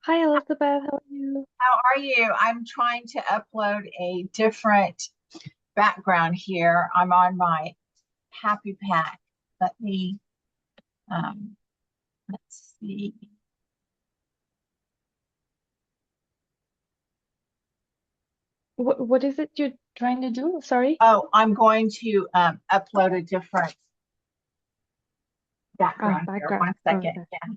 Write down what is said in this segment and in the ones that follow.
Hi Elizabeth, how are you? How are you? I'm trying to upload a different background here. I'm on my Happy Pack. Let me, um, let's see. What is it you're trying to do? Sorry. Oh, I'm going to upload a different Ah, background here. background. One second. Okay.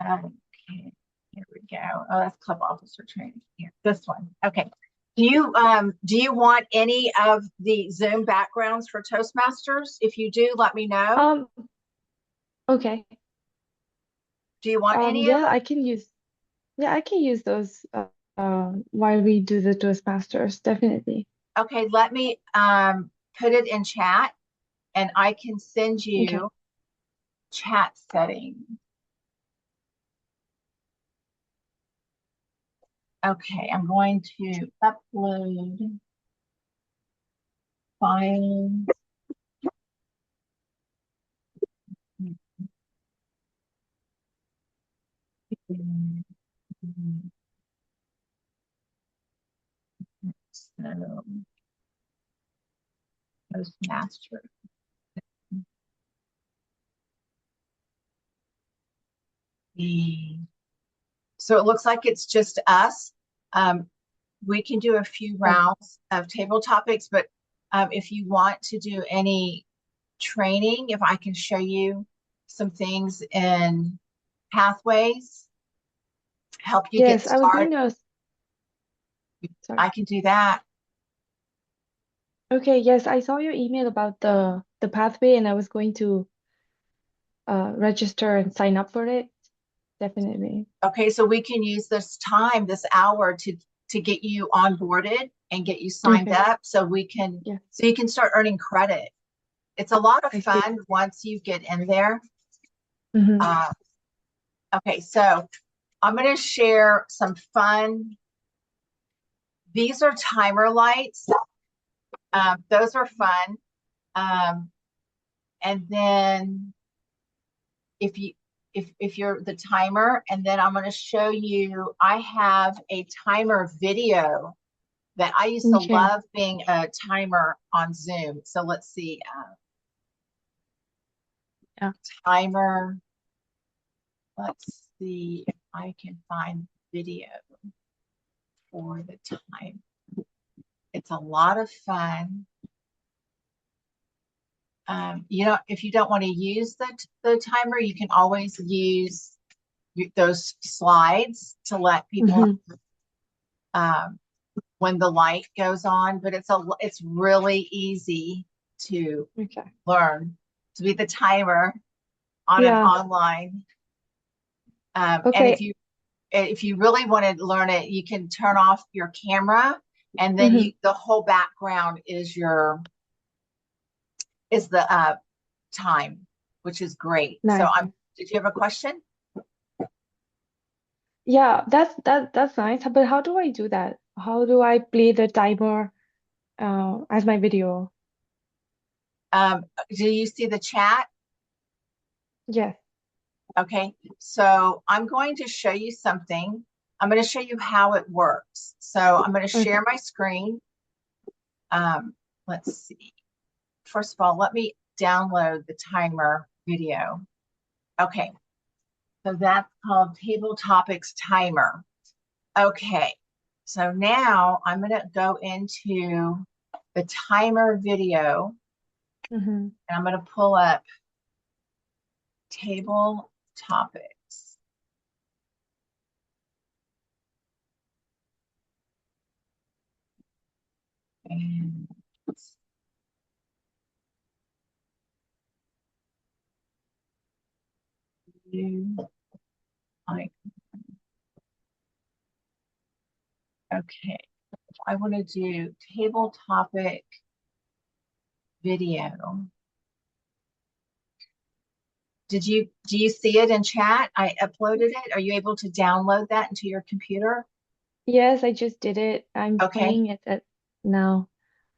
Yeah. Okay. Here we go. Oh, that's Club Officer Training here. This one. Okay. Do you want any of the Zoom backgrounds for Toastmasters? If you do, let me know. Um, okay. Do you want any of Yeah, them? I can use those while we do the Toastmasters, definitely. Okay, let me put it in chat and I can send Okay. you chat settings. Okay, I'm going to upload files. So, Postmaster. So it looks like it's just us. Um, we can do a few Oh, rounds of table topics, but if you want to do any training, if I can show you some things in pathways, help you get yes, I was started, going to, I sorry. can do that. Okay, yes, I saw your email about the pathway and I was going to register and sign up for it. Definitely. Okay, so we can use this time, this hour to get you onboarded and get you signed Okay. up Yeah, so you can start earning credit. It's a lot of I see. fun once you get in there. Mm-hmm. Uh, okay, so I'm going to share some fun. These are timer lights. Those are fun. Um, and then if you if you're the timer, and then I'm going to show you, I have a timer video that I used to Okay. love being a timer on Zoom. So let's see, Yeah. timer. Let's see if I can find video for the time. It's a lot of fun. If you don't want to use the timer, you can always use those slides to let people Mm-hmm. um, when the light goes on. But it's really easy to Okay. learn to be the timer on an Yeah. online. And Okay. if you really want to learn it, you can turn off your camera, and then Mm-hmm. the whole background is the time, which is great. So Nice. I'm. Did you have a question? Yeah, that's nice. But how do I do that? How do I play the timer as my video? Do you see the chat? Yes. Okay, so I'm going to show you something. I'm going to show you how it works. So I'm going to share Okay. my screen. Um, let's see. First of all, let me download the timer video. Okay, so that's called Table Topics Timer. Okay, so now I'm going to go into the timer video Mm-hmm. and I'm going to pull up Table Topics. And you, like, okay, I want to do table topic video. Do you see it in chat? I uploaded it. Are you able to download that into your computer? Yes, I just did it. I'm Okay. playing it now.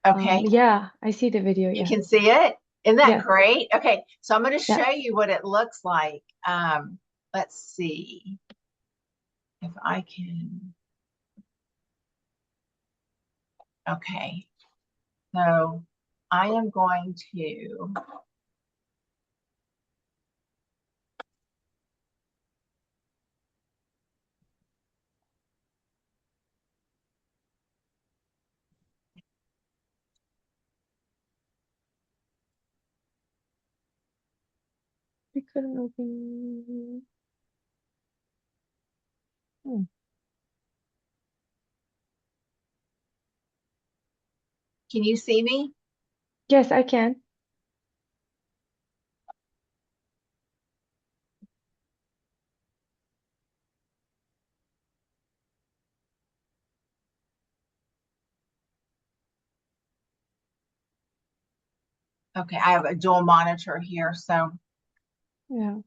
Okay. Yeah, I see the video. You Yes. can see it. Isn't that Yes. great? Okay. So I'm going to Yeah. show you what it looks like. Let's see. if I can, okay. So I am going to, I couldn't open. Hmm. can you see me? Yes, I can. Okay, I have a dual monitor here, so Yeah.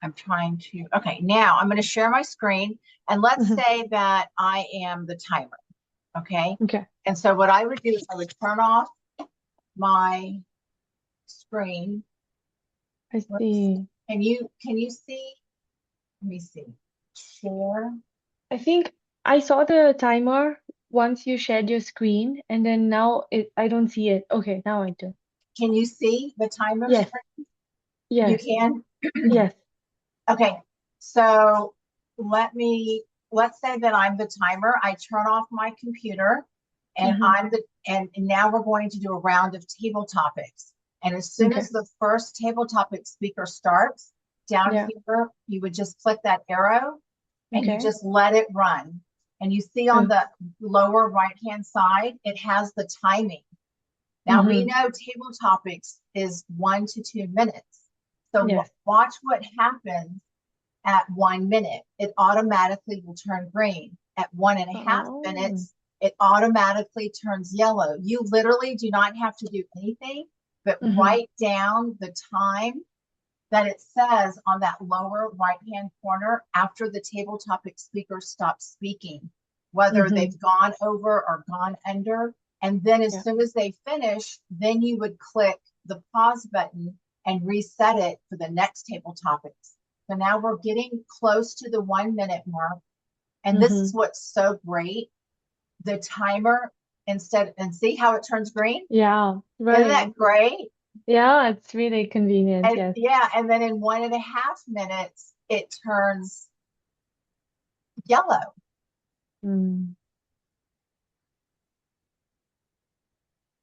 I'm trying to, okay, now I'm going to share my screen and let's Hmm. say that I am the timer, okay? Okay. And so what I would do is I would turn off my screen. I Whoops. see. Can you see? Let me see. Share. I think I saw the timer once you shared your screen, and then now I don't see it. Okay, now I do. Can you see the timer Yes, screen? You yes, can? yes. Okay, so let's say that I'm the timer. I turn off my computer and Hmm. and now we're going to do a round of table topics. And as soon Okay. as the first table topic speaker starts, down Yeah. here, you would just click that arrow and you Okay. just let it run. And you see on Oh. the lower right-hand side, it has the timing. Now we Mm-hmm. know table topics is 1 to 2 minutes. So Yes. watch what happens at 1 minute. It automatically will turn green. At 1.5 Oh. minutes, it automatically turns yellow. You literally do not have to do anything but Mm-hmm. write down the time that it says on that lower right-hand corner after the table topic speaker stops speaking, whether Mm-hmm. they've gone over or gone under. And then as Yeah. soon as they finish, then you would click the pause button and reset it for the next table topics. So now we're getting close to the 1 minute mark. And this is Mm-hmm. what's so great. The timer instead, and see how it turns green? Yeah. Isn't that Right. great? Yeah, it's really convenient. And Yes. yeah, and then in 1.5 minutes, it turns yellow. Mm.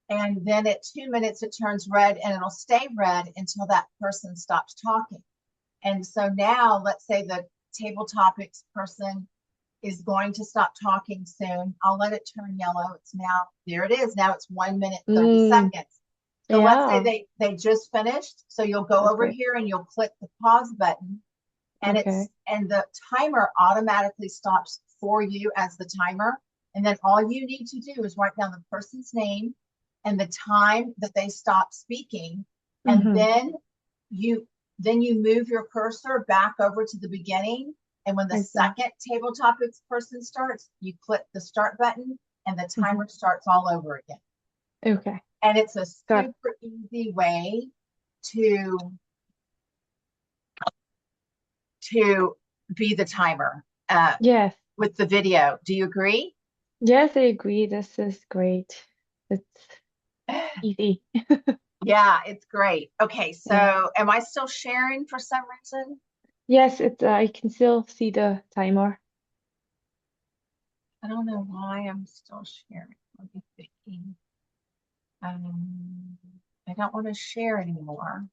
And then at 2 minutes, it turns red and it'll stay red until that person stops talking. And so now, let's say the table topics person is going to stop talking soon. I'll let it turn yellow. It's now, there it is. Now it's 1 minute, 30 Mm. seconds. So let's say Yeah. they just finished. So you'll go over Okay. here and you'll click the pause button and Okay. the timer automatically stops for you as the timer. And then all you need to do is write down the person's name and the time that they stop speaking. And Mm-hmm. you you move your cursor back over to the beginning. And when the I see. second table topics person starts, you click the start button and the Mm-hmm. timer starts all over again. Okay. And it's a Got it. super easy way to to be the timer Yes. with the video. Do you agree? Yes, I agree. This is great. It's easy. Yeah, it's great. Okay, Yeah. so am I still sharing for some reason? Yes, it's I can still see the timer. I don't know why I'm still sharing. Let me see. Um, I don't want to share anymore.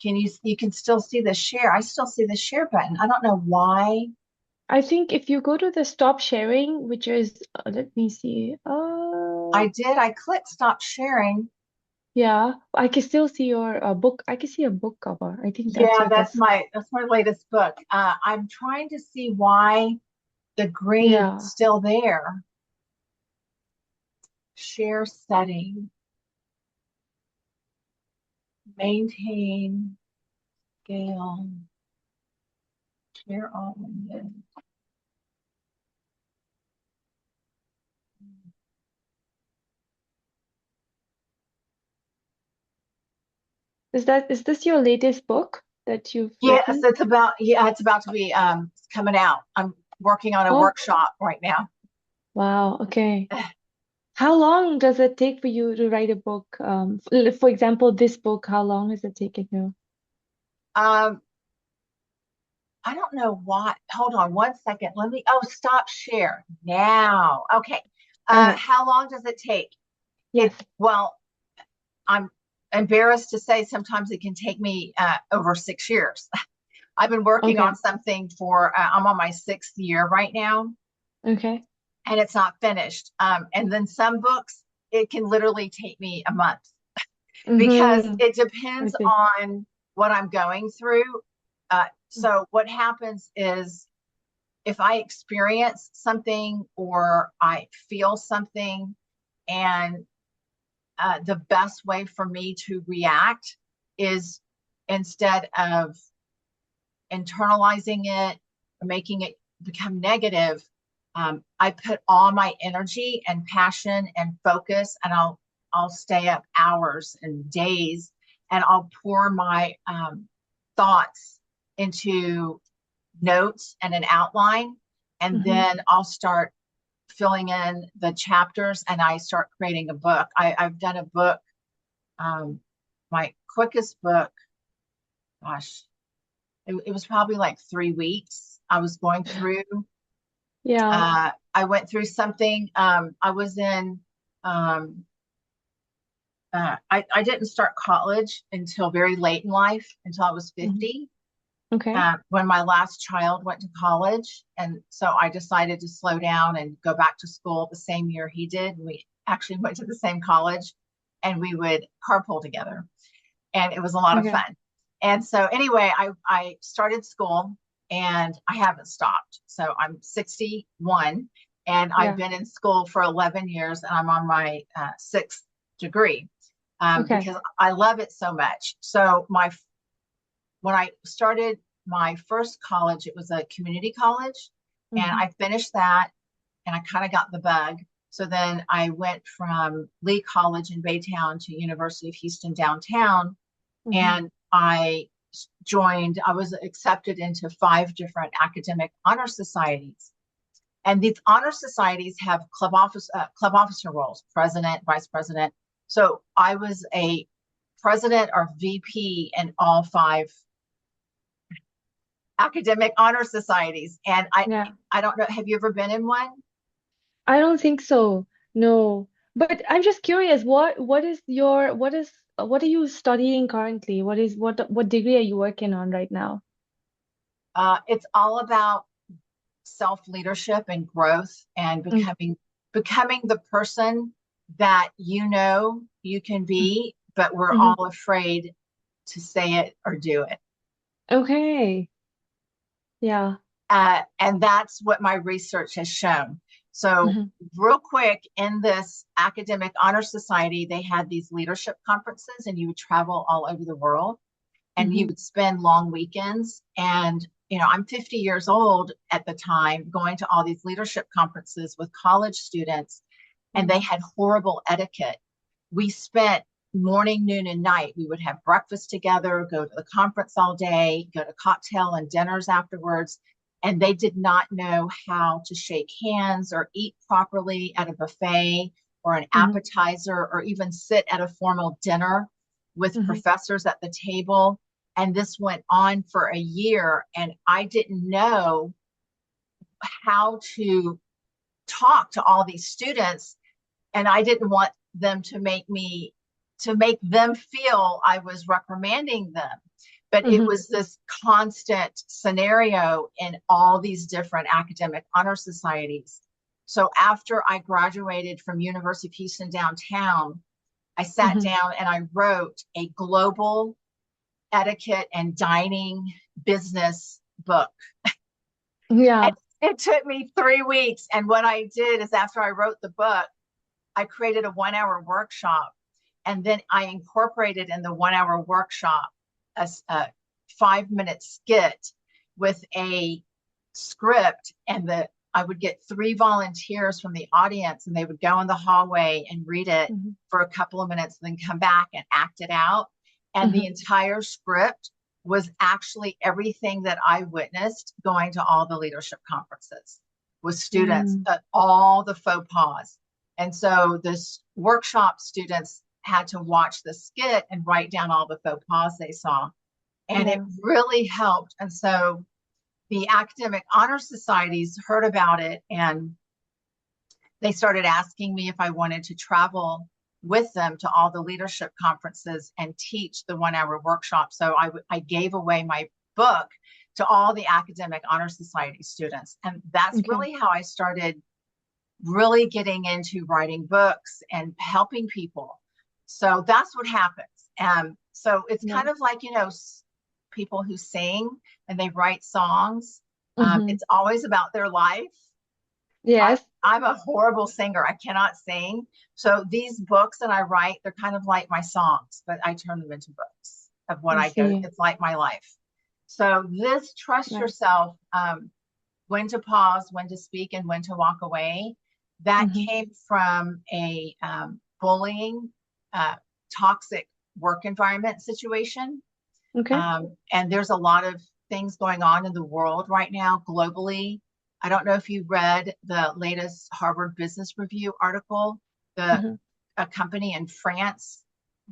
You can still see the share. I still see the share button. I don't know why. I think if you go to the stop sharing, which is let me see. I did. I clicked stop sharing. Yeah, I can still see your book. I can see a book cover. I think that's Yeah, what this. that's my latest book. I'm trying to see why the green is Yeah. still there. Share setting, maintain, scale, share all windows. Is this your latest book that you've Yes, written? it's about to be coming out. I'm working on a Oh, workshop right now. wow. Okay. How long does it take for you to write a book? For example, this book, how long has it taken you? Um, I don't know why. Hold on one second. Stop share now. Okay. Okay. How long does it take? Yes. Well, I'm embarrassed to say sometimes it can take me over 6 years. I've been working Okay. on something I'm on my sixth year right now, Okay. and it's not finished. And then some books, it can literally take me a month because Mm-hmm. it I depends see. on what I'm going through. So what happens is if I experience something or I feel something, and the best way for me to react is instead of internalizing it or making it become negative, I put all my energy and passion and focus, and I'll stay up hours and days, and I'll pour my thoughts into notes and an outline, and Mm-hmm. then I'll start filling in the chapters, and I start creating a book. I've done a book. My quickest book, gosh, it was probably like 3 weeks. I was going through. Yeah. I went through something. I was in. I didn't start college until very late in life, until I was Hmm. 50. Okay. When my last child went to college, and so I decided to slow down and go back to school the same year he did. We actually went to the same college, and we would carpool together, and it was a lot of Okay. fun. And so anyway, I started school, and I haven't stopped. So I'm 61, and I've Yeah. been in school for 11 years, and I'm on my sixth degree Okay. because I love it so much. So my when I started my first college, it was a community college, and Mm-hmm. I finished that, and I kind of got the bug. So then I went from Lee College in Baytown to University of Houston downtown, Mm-hmm. and I was accepted into 5 different academic honor societies. And these honor societies have club officer roles, president, vice president. So I was a president or VP in all 5 academic honor societies. And Yeah. I don't know, have you ever been in one? I don't think so. No. But I'm just curious, what are you studying currently? What degree are you working on right now? It's all about self leadership and growth and becoming the person that you know you can be, but we're Mm-hmm. all afraid to say it or do it. Okay. Yeah. And that's what my research has shown. So, Mm-hmm. real quick, in this academic honor society, they had these leadership conferences, and you would travel all over the world, and you Mm-hmm. would spend long weekends. And, I'm 50 years old at the time, going to all these leadership conferences with college students, and they Mm-hmm. had horrible etiquette. We spent morning, noon, and night. We would have breakfast together, go to the conference all day, go to cocktail and dinners afterwards. And they did not know how to shake hands or eat properly at a buffet or an Mm-hmm. appetizer or even sit at a formal dinner with Mm-hmm. professors at the table. And this went on for a year. And I didn't know how to talk to all these students, and I didn't want them to make them feel I was reprimanding them. But it Mm-hmm. was this constant scenario in all these different academic honor societies. So after I graduated from University of Houston downtown, I sat Mm-hmm. down and I wrote a global etiquette and dining business book. And Yeah. it took me 3 weeks. And what I did is after I wrote the book, I created a 1 hour workshop, and then I incorporated in the 1 hour workshop a 5 minute skit with a script, and I would get 3 volunteers from the audience, and they would go in the hallway and read it Mm-hmm. for a couple of minutes, and then come back and act it out. And the entire script was actually everything that I witnessed going to all the leadership conferences with students, Mm. all the faux pas. And so this workshop students had to watch the skit and write down all the faux pas they saw. And it Yeah. really helped. And so the academic honor societies heard about it, and they started asking me if I wanted to travel with them to all the leadership conferences and teach the 1 hour workshop. So I gave away my book to all the academic honor society students. And that's Okay. really how I started really getting into writing books and helping people. So that's what happens. So it's kind Nice. of like, people who sing and they write songs. Mm-hmm. It's always about their life. Yes, I'm a horrible singer. I cannot sing. So these books that I write, they're kind of like my songs, but I turn them into books of what I I go. see. It's like my life. So this trust Nice. yourself, when to pause, when to speak, and when to walk away. That Mm-hmm. came from a bullying, uh, toxic work environment situation. Okay. And there's a lot of things going on in the world right now globally. I don't know if you read the latest Harvard Business Review article. The Mm-hmm. A company in France,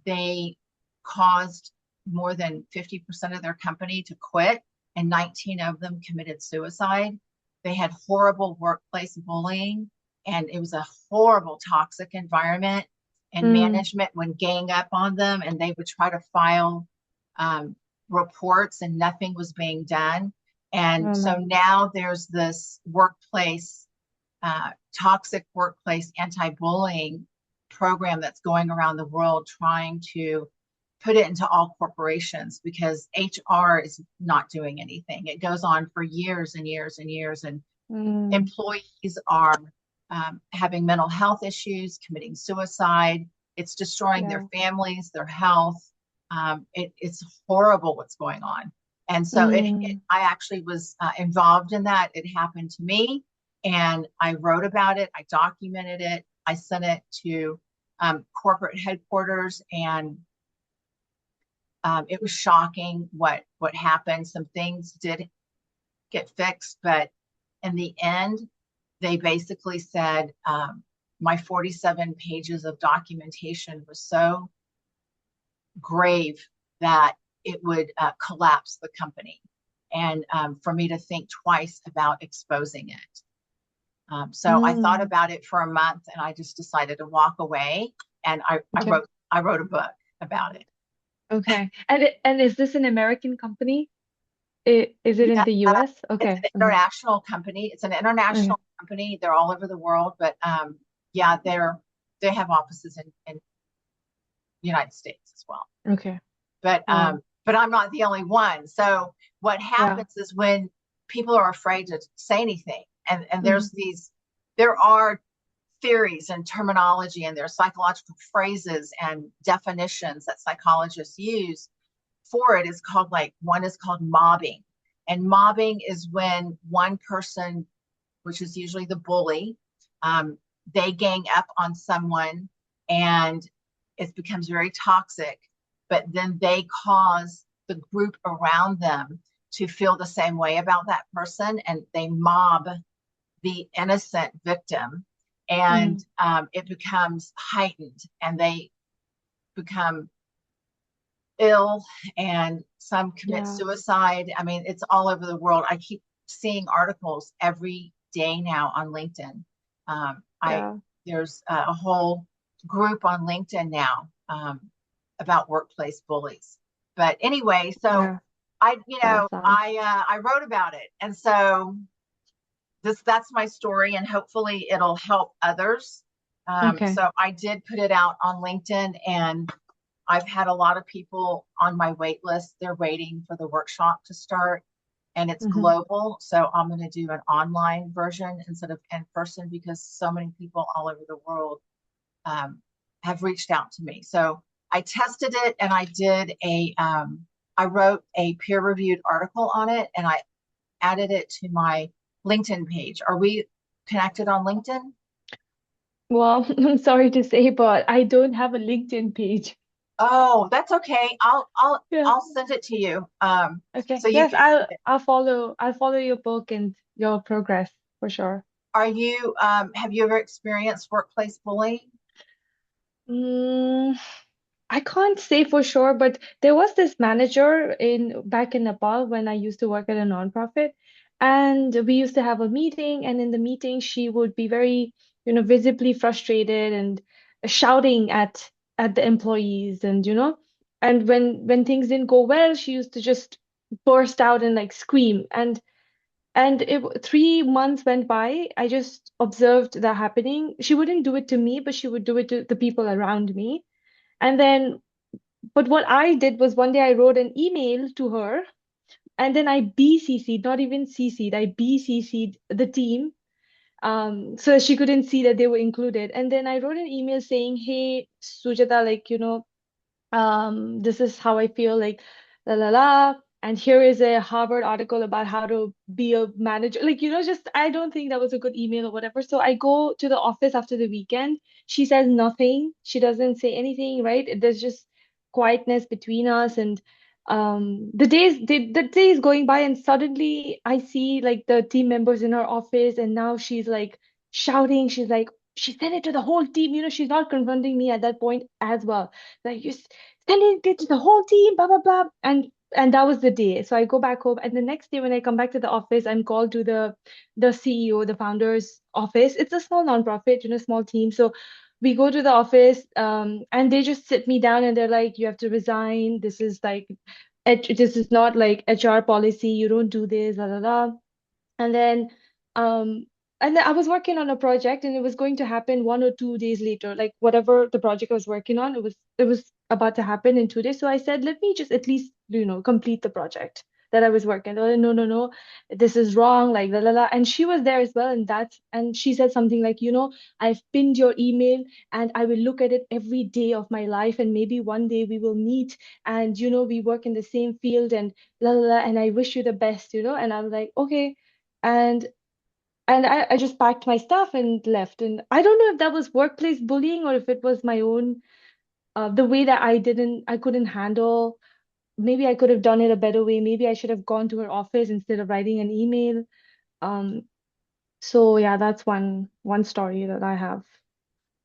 they caused more than 50% of their company to quit, and 19 of them committed suicide. They had horrible workplace bullying, and it was a horrible toxic environment. And Mm. management would gang up on them, and they would try to file um, reports, and nothing was being done. And Oh so my. now there's this toxic workplace anti-bullying program that's going around the world trying to put it into all corporations because HR is not doing anything. It goes on for years and years and years, and Mm. employees are having mental health issues, committing suicide. It's destroying their Yeah. families, their health. It's horrible what's going on. And so Mm. I actually was involved in that. It happened to me, and I wrote about it. I documented it. I sent it to corporate headquarters, and it was shocking what happened. Some things did get fixed, but in the end, they basically said my 47 pages of documentation was so grave that it would collapse the company, and for me to think twice about exposing it. So I thought Mm. about it for a month, and I just decided to walk away. And Okay. I wrote a book about it. Okay. And is this an American company? Is it in Yeah, the US? it's Okay. an Mm-hmm. international company. It's an Okay. international company. They're all over the world, but yeah, they have offices in the United States as well. Okay. But Wow. but I'm not the only one. So what Yeah. happens is when people are afraid to say anything, and Mm-hmm. there are theories and terminology, and there are psychological phrases and definitions that psychologists use for it. Is called like one is called mobbing, and mobbing is when one person, which is usually the bully, um, they gang up on someone, and it becomes very toxic, but then they cause the group around them to feel the same way about that person, and they mob the innocent victim, and Mm. it becomes heightened, and they become ill, and some commit Yeah. suicide. I mean, it's all over the world. I keep seeing articles every day now on LinkedIn. I Yeah. There's a whole group on LinkedIn now about workplace bullies. But anyway, so Yeah. Sad, sad. I wrote about it, and so that's my story, and hopefully it'll help others. Okay. So I did put it out on LinkedIn, and I've had a lot of people on my wait list. They're waiting for the workshop to start, and it's Mm-hmm. global. So I'm going to do an online version instead of in person because so many people all over the world um, have reached out to me. So I tested it, and I wrote a peer reviewed article on it, and I added it to my LinkedIn page. Are we connected on LinkedIn? Well, I'm sorry to say, but I don't have a LinkedIn page. Oh, that's okay. Yeah. I'll send it to you. Okay. So you Yes, can read it. I'll follow your book and your progress for sure. Are you have you ever experienced workplace bullying? Mm, I can't say for sure, but there was this manager in back in Nepal when I used to work at a nonprofit, and we used to have a meeting, and in the meeting she would be very, visibly frustrated and shouting at the employees, and and when things didn't go well, she used to just burst out and like scream, and 3 months went by. I just observed that happening. She wouldn't do it to me, but she would do it to the people around me. And then but what I did was one day I wrote an email to her and then I BCC'd, not even CC'd, I BCC'd the team so she couldn't see that they were included. And then I wrote an email saying, hey, Sujata, like, this is how I feel like la la la. And here is a Harvard article about how to be a manager. Like, just I don't think that was a good email or whatever. So I go to the office after the weekend. She says nothing. She doesn't say anything, right? There's just quietness between us. And the day is going by, and suddenly I see like the team members in her office, and now she's like shouting. She's like, she sent it to the whole team. She's not confronting me at that point as well. Like, sending it to the whole team, blah blah blah. And that was the day. So I go back home, and the next day when I come back to the office, I'm called to the CEO, the founder's office. It's a small nonprofit, small team. So we go to the office, and they just sit me down and they're like, you have to resign. This is like, this is not like HR policy. You don't do this, la la la. And then um I was working on a project and it was going to happen 1 or 2 days later. Like whatever the project I was working on, it was about to happen in 2 days. So I said, let me just at least, complete the project that I was working. They're like, no, no, no, this is wrong, like la la la. And she was there as well, and she said something like, I've pinned your email and I will look at it every day of my life, and maybe one day we will meet, and we work in the same field, and la la la, and I wish you the best, and I'm like, okay. And I just packed my stuff and left. And I don't know if that was workplace bullying or if it was my own the way that I couldn't handle. Maybe I could have done it a better way. Maybe I should have gone to her office instead of writing an email. Um, so yeah, that's one story that I have.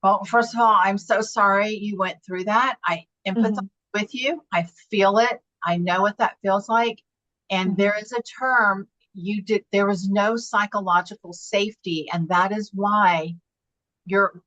Well, first of all, I'm so sorry you went through that. I empathize Hmm. with you. I feel it. I know what that feels like. And Hmm. there is a term there was no psychological safety. And that is why your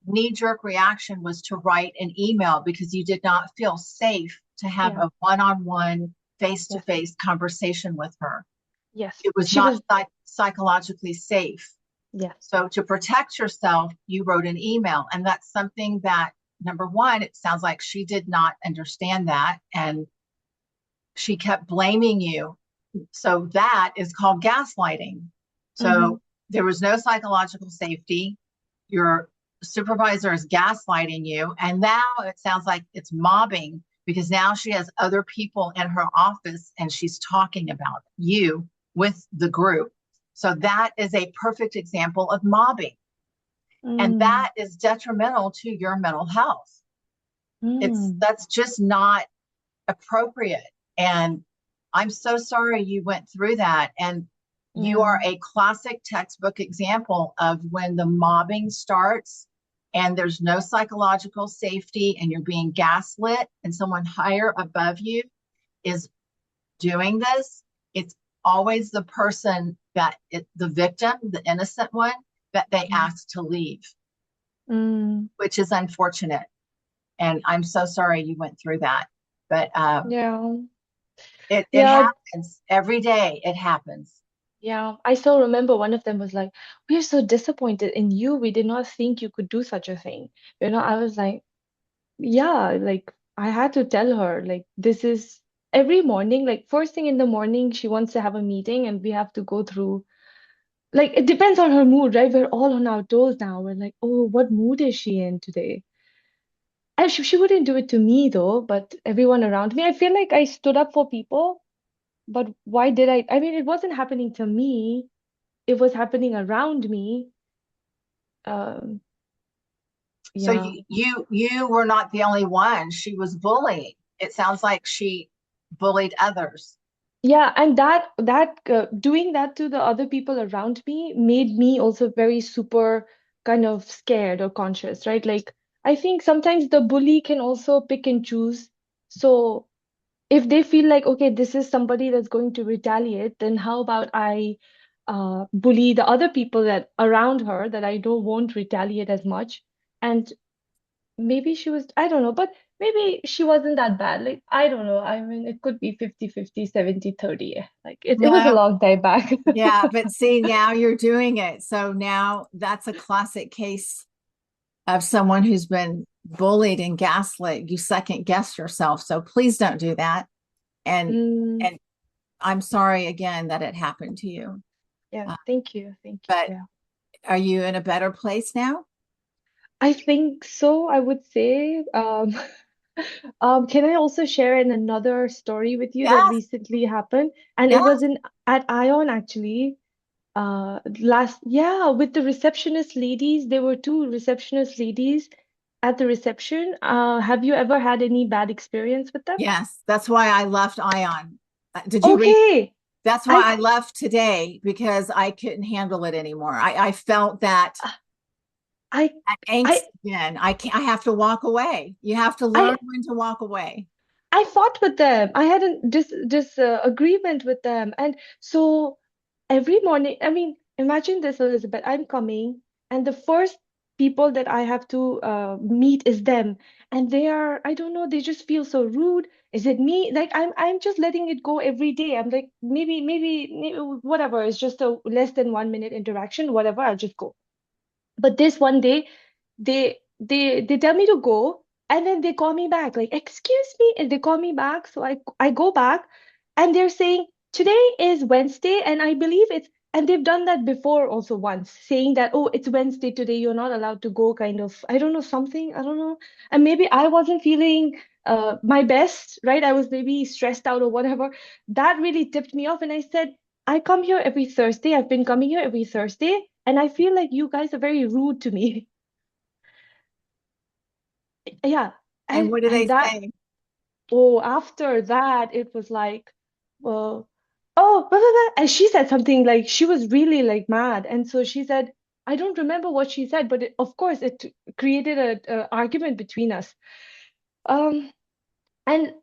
knee-jerk reaction was to write an email because you did not feel safe to have Yeah. a one-on-one, Yes. face-to-face conversation with her. Yes. It was She not was. psychologically safe. Yeah. So to protect yourself, you wrote an email. And that's something that, number one, it sounds like she did not understand that. And she kept blaming you. So that is called gaslighting. Hmm. So there was no psychological safety. Your supervisor is gaslighting you. And now it sounds like it's mobbing because now she has other people in her office and she's talking about you with the group. So that is a perfect example of mobbing. And Mm. that is detrimental to your mental health. Mm. That's just not appropriate. And I'm so sorry you went through that. And you Yeah. are a classic textbook example of when the mobbing starts and there's no psychological safety and you're being gaslit and someone higher above you is doing this. It's always the person the victim, the innocent one, that they Mm. ask to leave, Mm. which is unfortunate. And I'm so sorry you went through that. But Yeah. it Yeah. happens every day. It happens. Yeah, I still remember one of them was like, we're so disappointed in you. We did not think you could do such a thing. I was like, yeah, like I had to tell her, like, this is every morning, like, first thing in the morning, she wants to have a meeting and we have to go through, like, it depends on her mood, right? We're all on our toes now. We're like, oh, what mood is she in today? And she wouldn't do it to me though, but everyone around me, I feel like I stood up for people, but why did I? I mean, it wasn't happening to me, it was happening around me. Um, So Yeah. you were not the only one she was bullying. It sounds like she bullied others. Yeah, and that doing that to the other people around me made me also very super kind of scared or conscious, right? Like I think sometimes the bully can also pick and choose. So if they feel like, okay, this is somebody that's going to retaliate, then how about I bully the other people that around her that I don't won't retaliate as much. And maybe she was, I don't know, but maybe she wasn't that bad. Like, I don't know. I mean, it could be 50-50, 70-30. Like, it was a No, long time back. yeah, but see, now you're doing it. So now that's a classic case of someone who's been bullied and gaslit. You second guess yourself. So please don't do that. And Mm, and I'm sorry again that it happened to you. yeah, Uh, thank you. Thank you. but Yeah. are you in a better place now? I think so, I would say. Can I also share another story with you that Yes, recently happened? And it was yes, in at Ion actually. Last, yeah, with the receptionist ladies, there were two receptionist ladies at the reception. Have you ever had any bad experience with them? yes. That's why I left Ion. Did you read? Okay. That's why I I left today because I couldn't handle it anymore. I felt that I angst I again. I can't, I have to walk away. You have to learn I when to walk away. I fought with them. I had a dis agreement with them. And so every morning, I mean, imagine this, Elizabeth. I'm coming, and the first people that I have to meet is them. And they are, I don't know, they just feel so rude. Is it me? Like I'm just letting it go every day. I'm like, maybe whatever. It's just a less than 1 minute interaction, whatever, I'll just go. But this one day, they tell me to go, and then they call me back, like, excuse me, and they call me back. So I go back, and they're saying today is Wednesday, and I believe it's and they've done that before also once, saying that, oh, it's Wednesday today, you're not allowed to go, kind of, I don't know, something, I don't know. And maybe I wasn't feeling my best, right? I was maybe stressed out or whatever. That really tipped me off, and I said, I come here every Thursday. I've been coming here every Thursday, and I feel like you guys are very rude to me. Yeah. And And what do they and that, say? oh, after that, it was like, well, oh, blah, blah, blah. And she said something like she was really like mad. And so she said, I don't remember what she said, but of course it created a argument between us. Um, and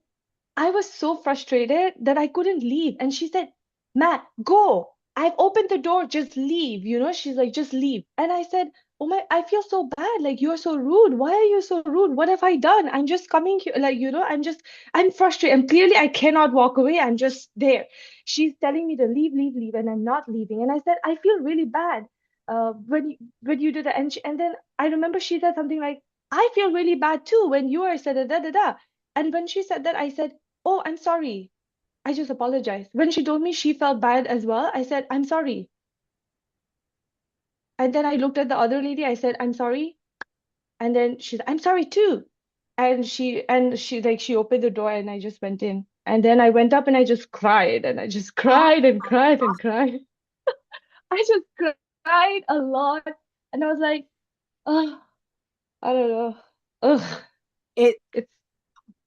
I was so frustrated that I couldn't leave. And she said, Matt, go. I've opened the door, just leave. She's like, just leave. And I said, oh my, I feel so bad. Like, you're so rude. Why are you so rude? What have I done? I'm just coming here. Like, I'm frustrated. And clearly I cannot walk away. I'm just there. She's telling me to leave, leave, leave. And I'm not leaving. And I said, I feel really bad when you did that. And then I remember she said something like, I feel really bad too when you are said da da da da. And when she said that, I said, oh, I'm sorry. I just apologized. When she told me she felt bad as well, I said, I'm sorry. And then I looked at the other lady, I said, I'm sorry. And then she's, I'm sorry too. And she like she opened the door and I just went in. And then I went up and I just cried and I just Oh, cried and cried and cried. I just cried a lot. And I was like, oh, I don't know. Ugh, it it's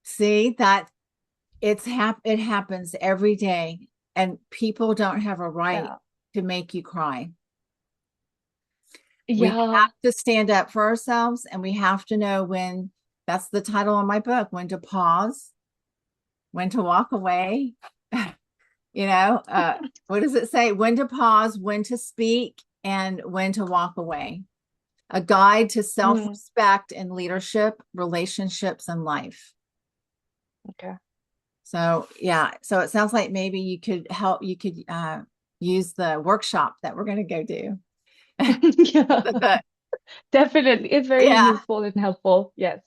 see that it happens every day, and people don't have a right yeah. to make you cry. We have Yeah. to stand up for ourselves, and we have to know when. That's the title of my book: when to pause, when to walk away. What does it say? When to pause, when to speak, and when to walk away. A guide to Mm, self-respect in leadership, relationships, and life. okay. So yeah, so it sounds like maybe you could use the workshop that we're going to go do. Yeah. The book. Definitely. It's very Yeah. useful and helpful. Yes.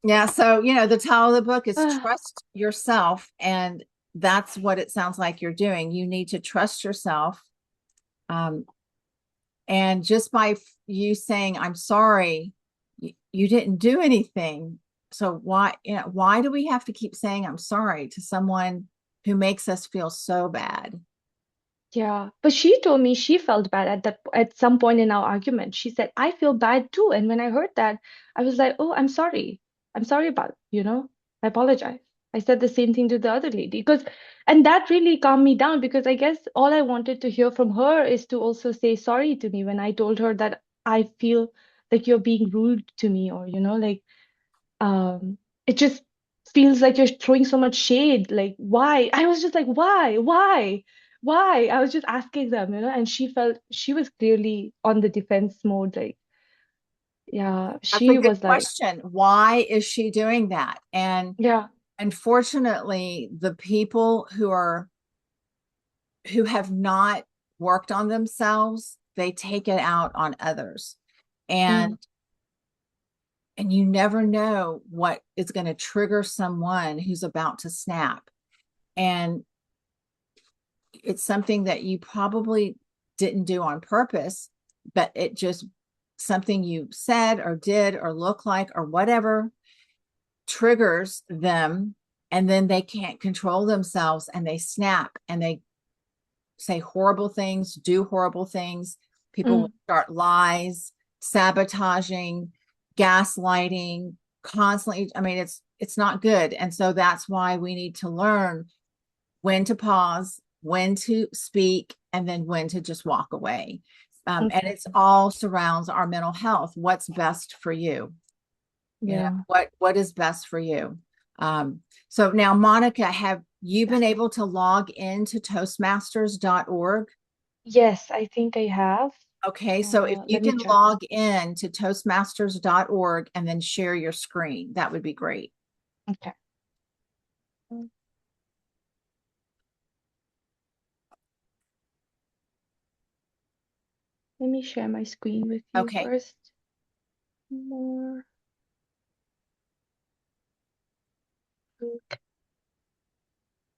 Yeah. So, the title of the book is Trust Yourself. And that's what it sounds like you're doing. You need to trust yourself. Um, and just by you saying, I'm sorry, you didn't do anything. So why do we have to keep saying I'm sorry to someone who makes us feel so bad? Yeah, but she told me she felt bad at some point in our argument. She said, "I feel bad too." And when I heard that, I was like, "Oh, I'm sorry. I'm sorry about, I apologize." I said the same thing to the other lady because, and that really calmed me down because I guess all I wanted to hear from her is to also say sorry to me when I told her that I feel like you're being rude to me, or like it just feels like you're throwing so much shade. Like, why? I was just like, why? I was just asking them, and she was clearly on the defense mode. Like, yeah, That's a she good was like, question. Why is she doing that? And yeah. unfortunately, the people who have not worked on themselves, they take it out on others. Mm, And you never know what is going to trigger someone who's about to snap. And it's something that you probably didn't do on purpose, but it just something you said or did or look like or whatever triggers them, and then they can't control themselves and they snap and they say horrible things, do horrible things. People will mm, start lies, sabotaging, gaslighting, constantly. I mean, it's not good. And so that's why we need to learn when to pause, when to speak, and then when to just walk away. And okay. it's all surrounds our mental health. What's best for you? Yeah. What is best for you? So now, Monica, have you been Yes. able to log into Toastmasters.org? Yes, I think I have. Okay, so if you Let me can check. log in to Toastmasters.org and then share your screen, that would be great. Okay. Mm, let me share my screen with you Okay, first. More.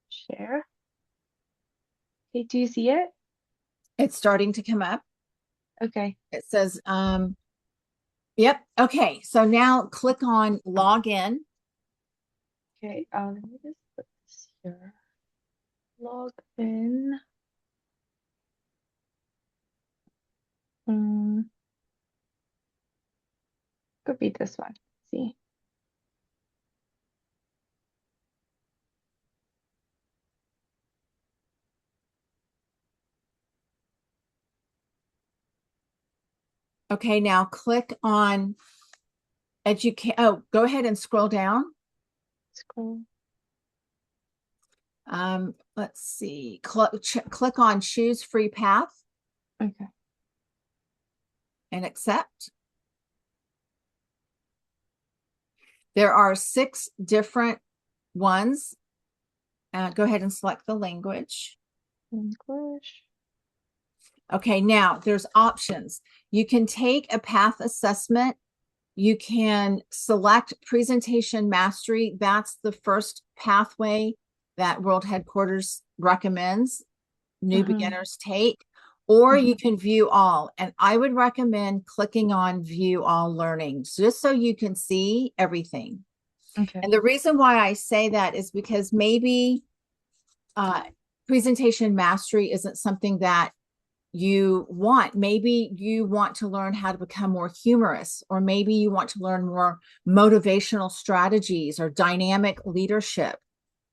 Share. Okay, do you see it? it's starting to come up. Okay. It says, yep. Okay, so now click on log in. Okay, let me just put this here. Log in. Mm, could be this one. Let's see. Okay, now click on educate. Oh, go ahead and scroll down. Scroll. Let's see. Click on choose free path Okay. and accept. There are 6 different ones. Go ahead and select the language. English. Okay, now there's options. You can take a path assessment. You can select presentation mastery. That's the first pathway that World Headquarters recommends new Mm-hmm. beginners take, or Mm-hmm. you can view all. And I would recommend clicking on view all learning just so you can see everything. Okay. And the reason why I say that is because maybe uh, presentation mastery isn't something that you want. Maybe you want to learn how to become more humorous, or maybe you want to learn more motivational strategies or dynamic leadership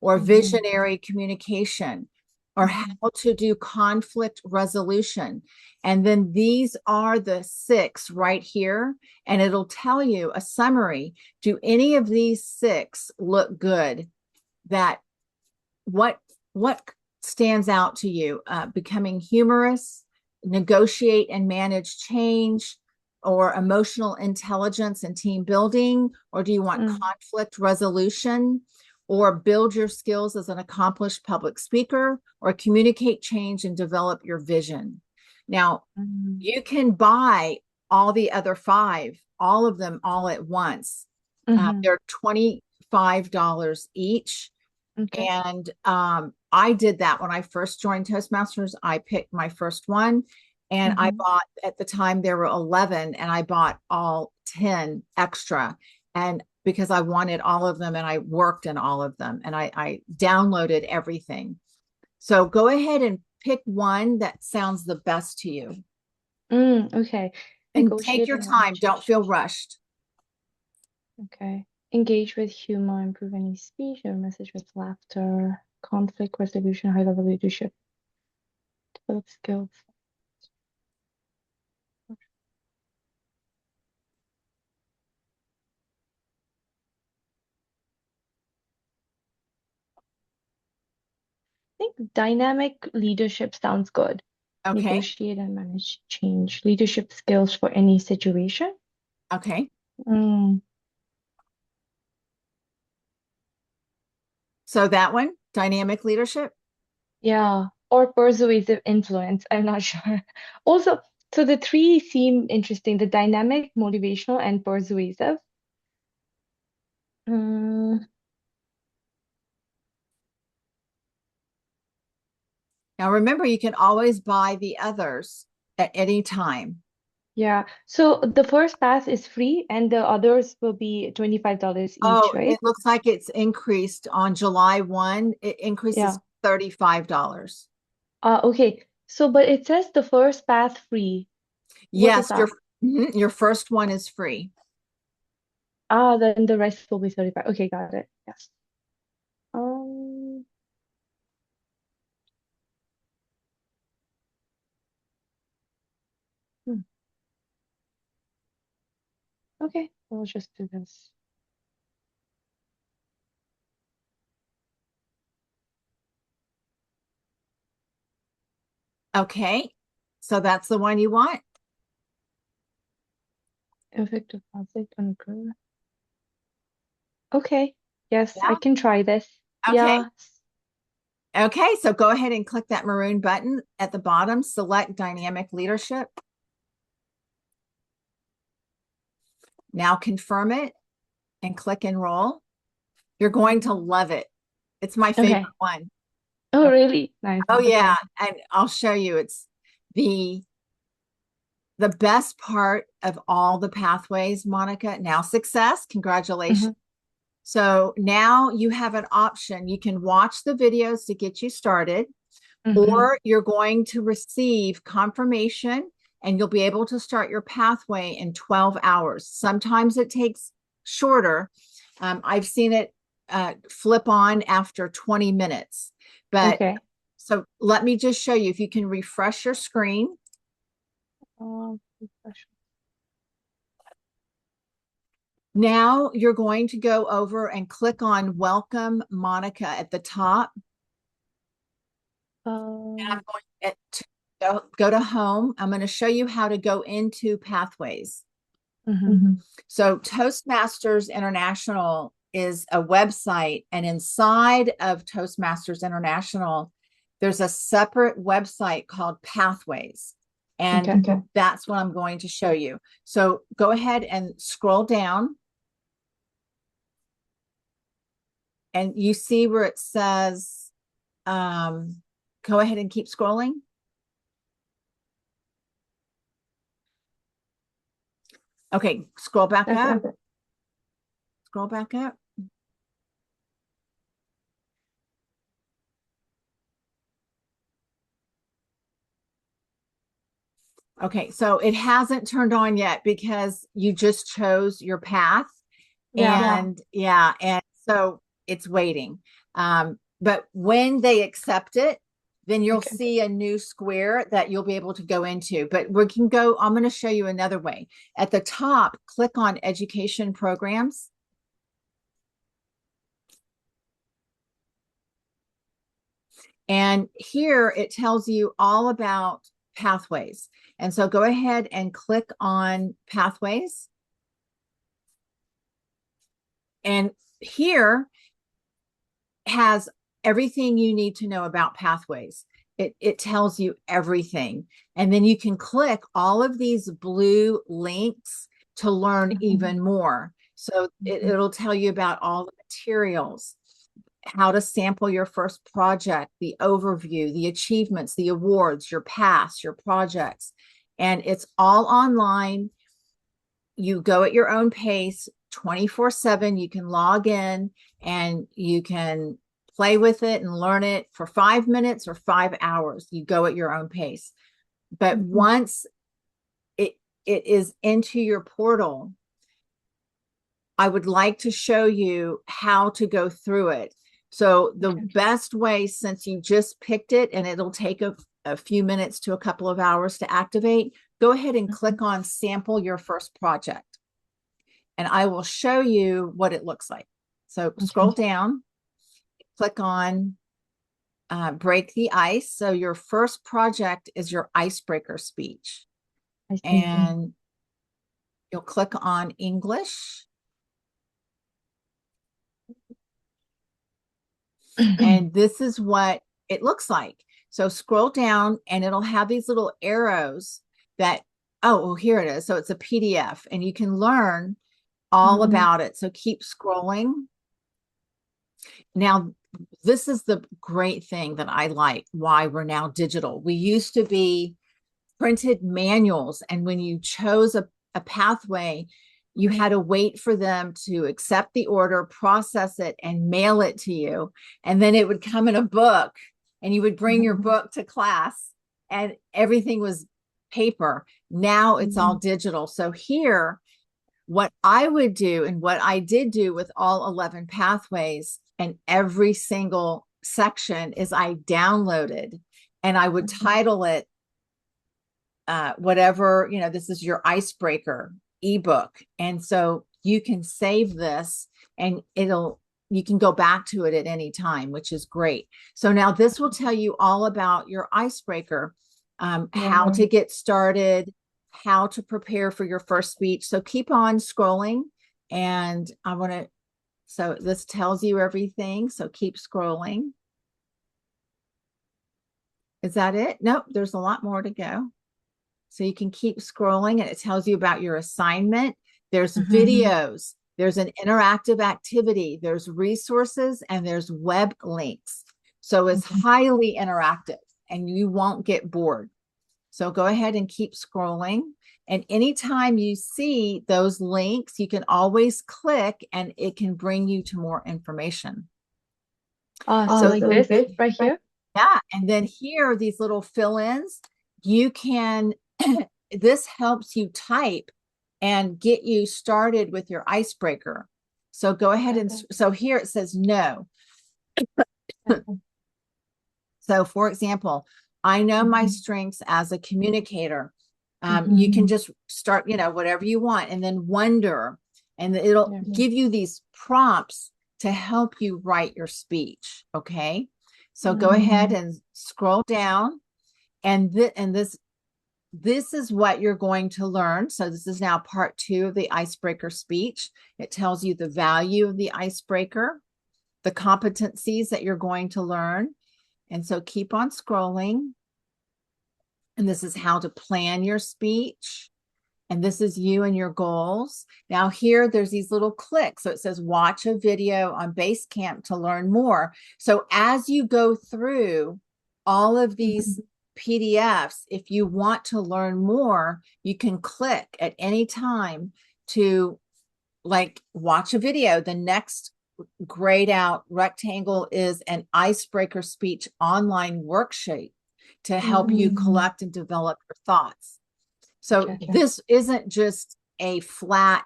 or Mm-hmm. visionary communication or how Mm-hmm. to do conflict resolution. And then these are the 6 right here. And it'll tell you a summary. Do any of these 6 look good? That what stands out to you? Becoming humorous, negotiate and manage change, or emotional intelligence and team building? Or do you want Mm-hmm. conflict resolution, or build your skills as an accomplished public speaker, or communicate change and develop your vision? Now, you can buy all the other 5, all of them all at once. Mm-hmm. They're $25 each. Okay. And I did that when I first joined Toastmasters. I picked my first one, and I Mm-hmm. bought, at the time there were 11, and I bought all 10 extra. And because I wanted all of them and I worked in all of them, and I downloaded everything. So go ahead and pick one that sounds the best to you. Okay. And take Negotiate your and time. manage Don't feel expectations. rushed. Okay. Engage with humor, improve any speech or message with laughter, conflict resolution, high level leadership, develop skills. I think dynamic leadership sounds good. Okay. Negotiate and manage change, leadership skills for any situation. Okay. Mm, So that one, dynamic leadership. yeah, or persuasive influence. I'm not sure. Also, so the three seem interesting, the dynamic, motivational, and persuasive. Mm, Now remember, you can always buy the others at any time. yeah. So the first pass is free and the others will be $25 each, Oh, right? it looks like it's increased on July 1. It increases Yeah. $35. Okay. So, but it says the first pass free. What is Yes, that? your first one is free. Then the rest will be 35. Okay, got it. Yes. Um, hmm, okay, we'll just do this. Okay. So that's the one you want. Effective conflict on group. Okay. Yes, I Yeah. can try this. Okay. Yeah. Okay. So go ahead and click that maroon button at the bottom, select dynamic leadership. Now confirm it and click enroll. You're going to love it. It's my favorite Okay. one. Oh, really? Nice. Oh yeah, Okay. and I'll show you. It's the the best part of all the pathways, Monica. Now success, congratulations. Hmm. So now you have an option. You can watch the videos to get you started, Hmm. or you're going to receive confirmation and you'll be able to start your pathway in 12 hours. Sometimes it takes shorter. I've seen it flip on after 20 minutes. But Okay. so let me just show you if you can refresh your screen. Refresh. Now you're going to go over and click on Welcome Monica at the top. And I'm Um, going to go to home. I'm going to show you how to go into pathways. mhm. So Toastmasters International is a website, and inside of Toastmasters International, there's a separate website called Pathways. And Okay. that's what I'm going to show you. So go ahead and scroll down. And you see where it says, go ahead and keep scrolling. Okay, scroll back That's up. it. Scroll back up. Okay, so it hasn't turned on yet because you just chose your path. Yeah. And yeah, and so it's waiting. But when they accept it, then you'll Okay. see a new square that you'll be able to go into. But we can go, I'm going to show you another way. At the top, click on education programs. And here it tells you all about pathways. And so go ahead and click on pathways. And here has everything you need to know about pathways. It tells you everything. And then you can click all of these blue links to learn even more. So it'll tell you about all the materials, how to sample your first project, the overview, the achievements, the awards, your past, your projects. And it's all online. You go at your own pace 24/7. You can log in and you can play with it and learn it for 5 minutes or 5 hours. You go at your own pace. But once it is into your portal, I would like to show you how to go through it. So the best way, since you just picked it and it'll take a few minutes to a couple of hours to activate, go ahead and click on sample your first project. And I will show you what it looks like. So scroll down, click on break the ice. So your first project is your icebreaker speech. And you'll click on English. And this is what it looks like. So scroll down and it'll have these little arrows that, oh, well, here it is. So it's a PDF and you can learn all about it. So keep scrolling. Now, this is the great thing that I like, why we're now digital. We used to be printed manuals. And when you chose a pathway, you had to wait for them to accept the order, process it, and mail it to you. And then it would come in a book and you would bring your book to class and everything was paper. Now it's all digital. So here, what I would do and what I did do with all 11 pathways and every single section is I downloaded and I would title it whatever, you know, this is your icebreaker ebook. And so you can save this and you can go back to it at any time, which is great. So now this will tell you all about your icebreaker, how to get started, how to prepare for your first speech. So keep on scrolling and so this tells you everything. So keep scrolling. Is that it? Nope, there's a lot more to go. So you can keep scrolling and it tells you about your assignment. There's videos, there's an interactive activity, there's resources, and there's web links. So it's highly interactive and you won't get bored. So go ahead and keep scrolling. And anytime you see those links, you can always click and it can bring you to more information. So like this right here? Yeah. And then here, these little fill-ins, you can, this helps you type and get you started with your icebreaker. So go ahead and, so here it says no. So for example, I know my strengths as a communicator. You can just start, you know, whatever you want and then wonder, and it'll give you these prompts to help you write your speech. Okay. So go ahead and scroll down and this is what you're going to learn. So this is now part 2 of the icebreaker speech. It tells you the value of the icebreaker, the competencies that you're going to learn. And so keep on scrolling. And this is how to plan your speech. And this is you and your goals. Now here, there's these little clicks. So it says, watch a video on Basecamp to learn more. So as you go through all of these PDFs, if you want to learn more, you can click at any time to like watch a video. The next grayed out rectangle is an icebreaker speech online worksheet to help you collect and develop your thoughts. So this isn't just a flat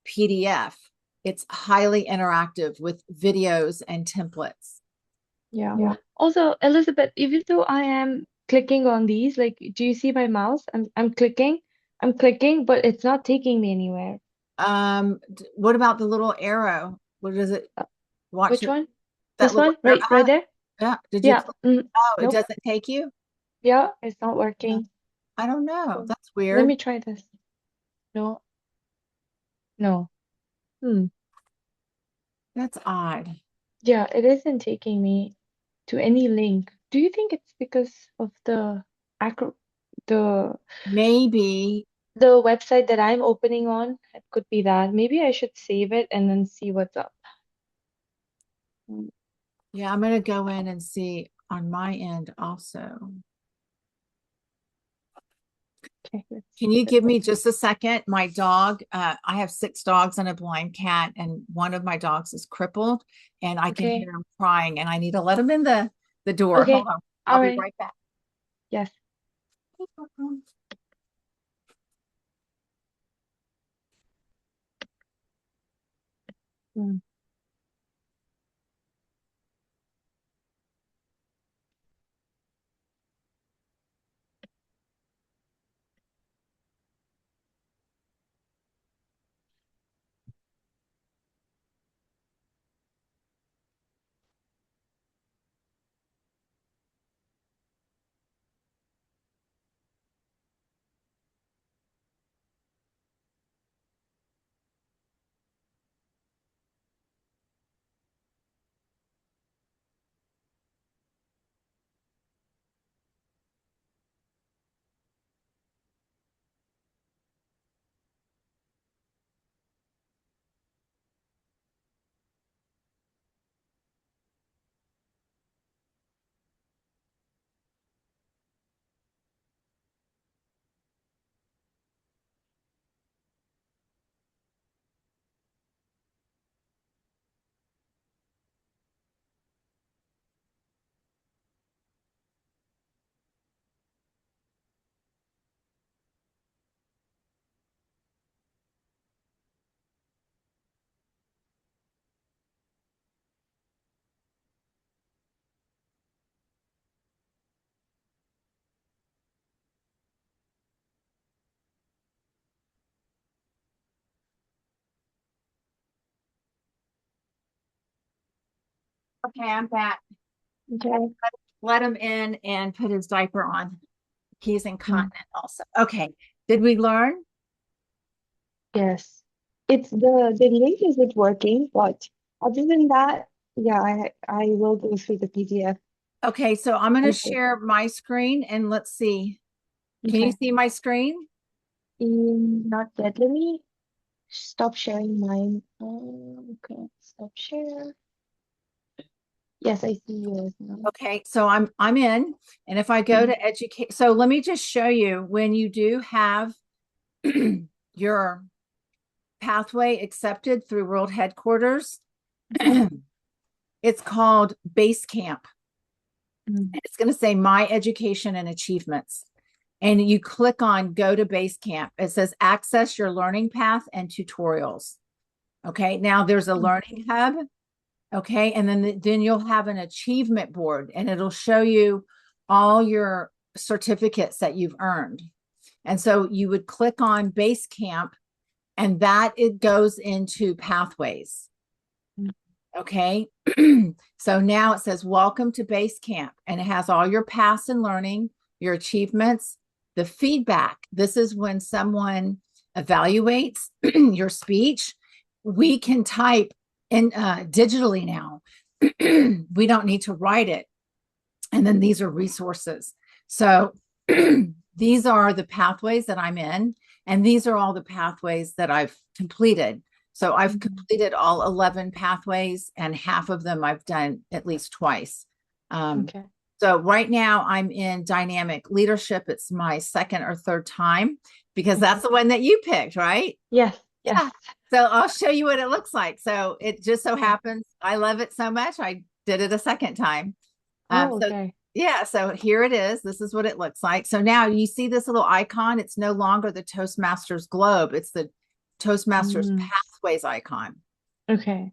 PDF. It's highly interactive with videos and templates. Yeah. Also, Elizabeth, even though I am clicking on these, like, do you see my mouse? I'm clicking, but it's not taking me anywhere. What about the little arrow? What is it? Watch Which your, one? that This little one? Right there? Yeah. Did you? Yeah. Oh, it Nope. doesn't take you? Yeah, it's not working. I don't know. That's Let weird. me try this. No. No. That's odd. Yeah, it isn't taking me to any link. Do you think it's because of acro the Maybe. the website that I'm opening on? It could be that. Maybe I should save it and then see what's up. Yeah, I'm going to go in and see on my end also. Okay, Can you give me just a second? My dog, I have 6 dogs and a blind cat, and one of my dogs is crippled, and I can okay. hear him crying, and I need to let him in the door. Hold Okay. on. I'll All be right. right back. Yes. Mm. Okay, I'm back. Okay. Let him in and put his diaper on. He's Mm. incontinent also. Okay. Did we learn? Yes. It's the link isn't working, but other than that, yeah, I will go through the PDF. Okay, so I'm going to Okay. share my screen and let's see. Can you Okay. see my screen? Not yet. Let me stop sharing mine. Okay. Stop share. Yes, I see yours now. Okay, so I'm in, and if I go Mm. to educate, so let me just show you when you do have your pathway accepted through world headquarters, Okay. it's called Base Camp. Mm. It's going to say My Education and Achievements. And you click on Go to Base Camp. It says Access Your Learning Path and Tutorials. Okay, now there's a learning hub. Okay, and then you'll have an achievement board, and it'll show you all your certificates that you've earned. And so you would click on Base Camp, and that it goes into Pathways. Mm. Okay. So now it says, Welcome to Base Camp, and it has all your past and learning, your achievements, the feedback. This is when someone evaluates your speech. We can type in digitally now. We don't need to write it. And then these are resources. So these are the pathways that I'm in, and these are all the pathways that I've completed. So I've completed all 11 pathways, and half of them I've done at least twice. Okay. So right now I'm in dynamic leadership. It's my second or third time because that's the one that you picked, right? Yes, yes. Yeah. So I'll show you what it looks like. So it just so Okay. happens I love it so much. I did it a second time. Oh, So okay. yeah, so here it is. This is what it looks like. So now you see this little icon. It's no longer the Toastmasters globe. It's the Toastmasters Mm. pathways icon. Okay.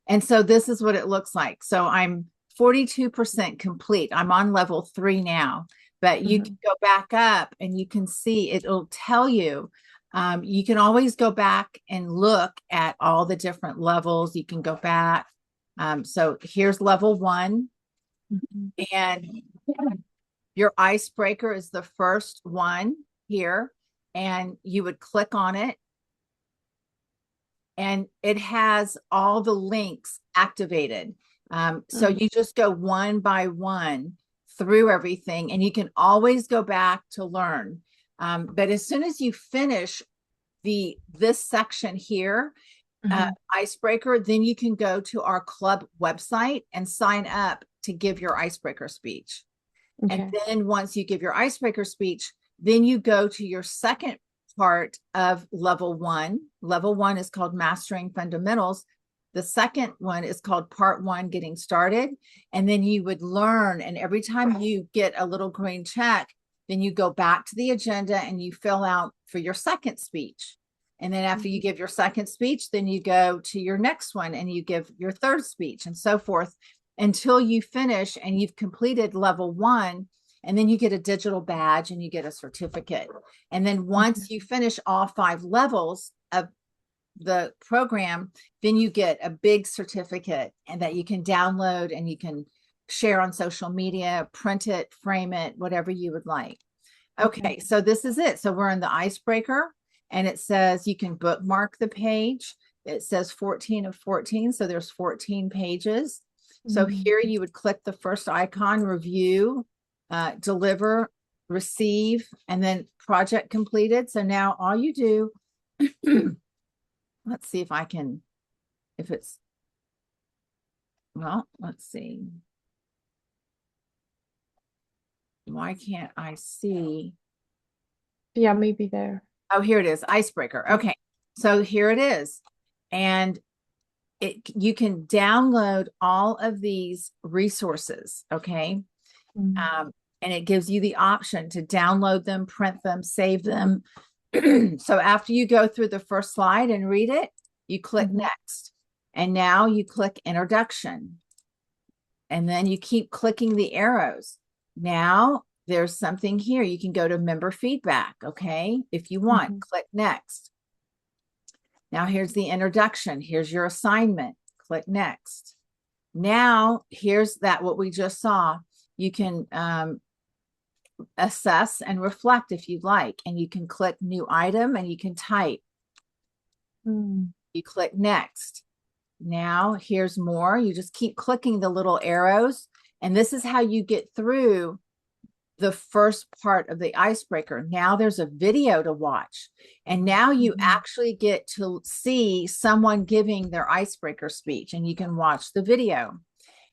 And so this is what it looks like. So I'm 42% complete. I'm on level 3 now, but you Mhm. can go back up and you can see it'll tell you. You can always go back and look at all the different levels. You can go back. So here's level 1, Mhm. and your icebreaker is the first one here, and you would click on it, and it has all the links activated. So Mm. you just go one by one through everything, and you can always go back to learn. But as soon as you finish this section here, Mhm. icebreaker, then you can go to our club website and sign up to give your icebreaker speech. And Okay. then once you give your icebreaker speech, Then you go to your second part of level 1. Level 1 is called Mastering Fundamentals. The second one is called Part 1, Getting Started. And then you would learn, and every time you get a little green check, then you go back to the agenda and you fill out for your second speech. And then after you give your second speech, then you go to your next one and you give your third speech, and so forth until you finish and you've completed level 1. And then you get a digital badge and you get a certificate. And then once you finish all 5 levels of the program, then you get a big certificate and that you can download and you can share on social media, print it, frame it, whatever you would like. Okay, so this is it. So we're in the icebreaker, and it says you can bookmark the page. It says 14 of 14, so there's 14 pages. So here you would click the first icon, review, deliver, receive, and then project completed. So now all you do, let's see if I can, if it's, well, let's see. Why can't I see? Yeah, maybe there. Oh, here it is, icebreaker. Okay, so here it is. And you can download all of these resources, okay? And it gives you the option to download them, print them, save them. So after you go through the first slide and read it, you click next. And now you click introduction. And then you keep clicking the arrows. Now there's something here. You can go to member feedback, okay? If you want, click next. Now here's the introduction. Here's your assignment. Click next. Now here's that what we just saw. You can assess and reflect if you'd like, and you can click new item and you can type. You click next. Now here's more. You just keep clicking the little arrows, and this is how you get through the first part of the icebreaker. Now there's a video to watch, and now you actually get to see someone giving their icebreaker speech, and you can watch the video.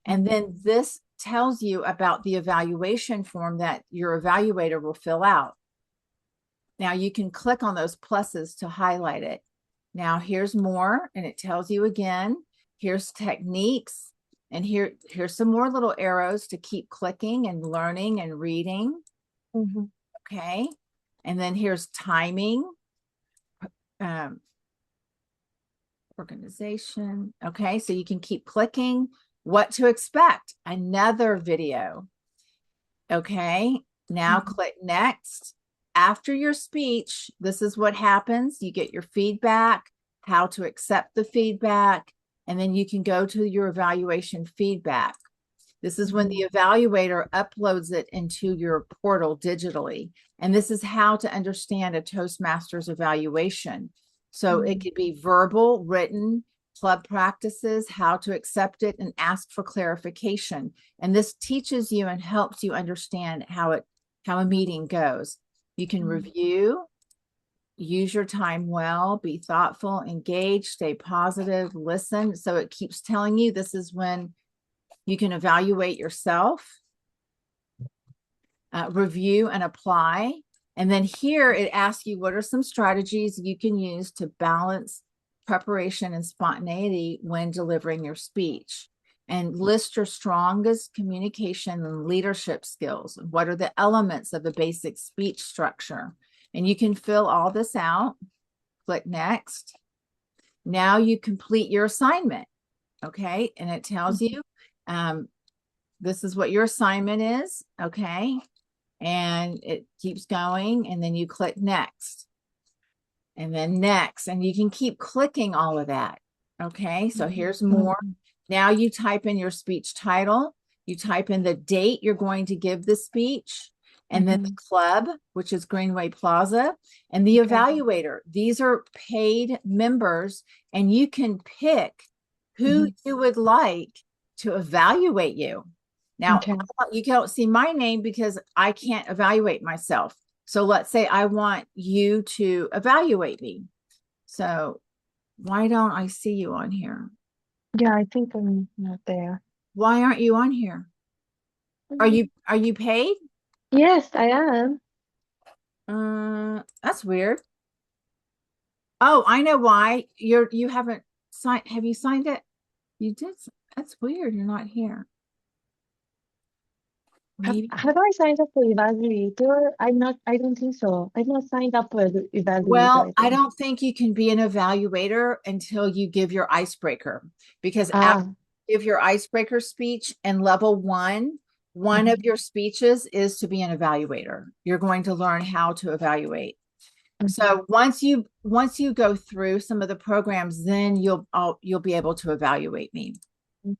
And then this tells you about the evaluation form that your evaluator will fill out. Now you can click on those pluses to highlight it. Now here's more, and it tells you again, here's techniques, and here's some more little arrows to keep clicking and learning and reading. Okay, and then here's timing, organization. Okay, so you can keep clicking. What to expect, another video. Okay, now click next. After your speech, this is what happens. You get your feedback, how to accept the feedback, and then you can go to your evaluation feedback. This is when the evaluator uploads it into your portal digitally. And this is how to understand a Toastmasters evaluation. So it could be verbal, written, club practices, how to accept it, and ask for clarification. And this teaches you and helps you understand how a meeting goes. You can review, use your time well, be thoughtful, engage, stay positive, listen. So it keeps telling you this is when you can evaluate yourself, review and apply. And then here it asks you what are some strategies you can use to balance preparation and spontaneity when delivering your speech, and list your strongest communication and leadership skills. What are the elements of a basic speech structure? And you can fill all this out. Click next. Now you complete your assignment. Okay, and it tells you this is what your assignment is. Okay, and it keeps going, and then you click next. And then next, and you can keep clicking all of that. Okay, so here's more. Now you type in your speech title, you type in the date you're going to give the speech, and then the club, which is Greenway Plaza, and the evaluator. These are paid members, and you can pick who you would like to evaluate you. Now, you don't see my name because I can't evaluate myself. So let's say I want you to evaluate me. So why don't I see you on here? Yeah, I think I'm not there. Why aren't you on here? Are you paid? Yes, I am. That's weird. Oh, I know why. You haven't signed. Have you signed it? You did. That's weird. You're not here. Maybe. Have I signed up for evaluator? I don't think so. I've not signed up for the evaluator, Well, I I think. don't think you can be an evaluator until you give your icebreaker, because after Ah, you give your icebreaker speech in level one of mhm, your speeches is to be an evaluator. You're going to learn how to evaluate. mhm, So once you go through some of the programs, then you'll be able to evaluate me. mhm,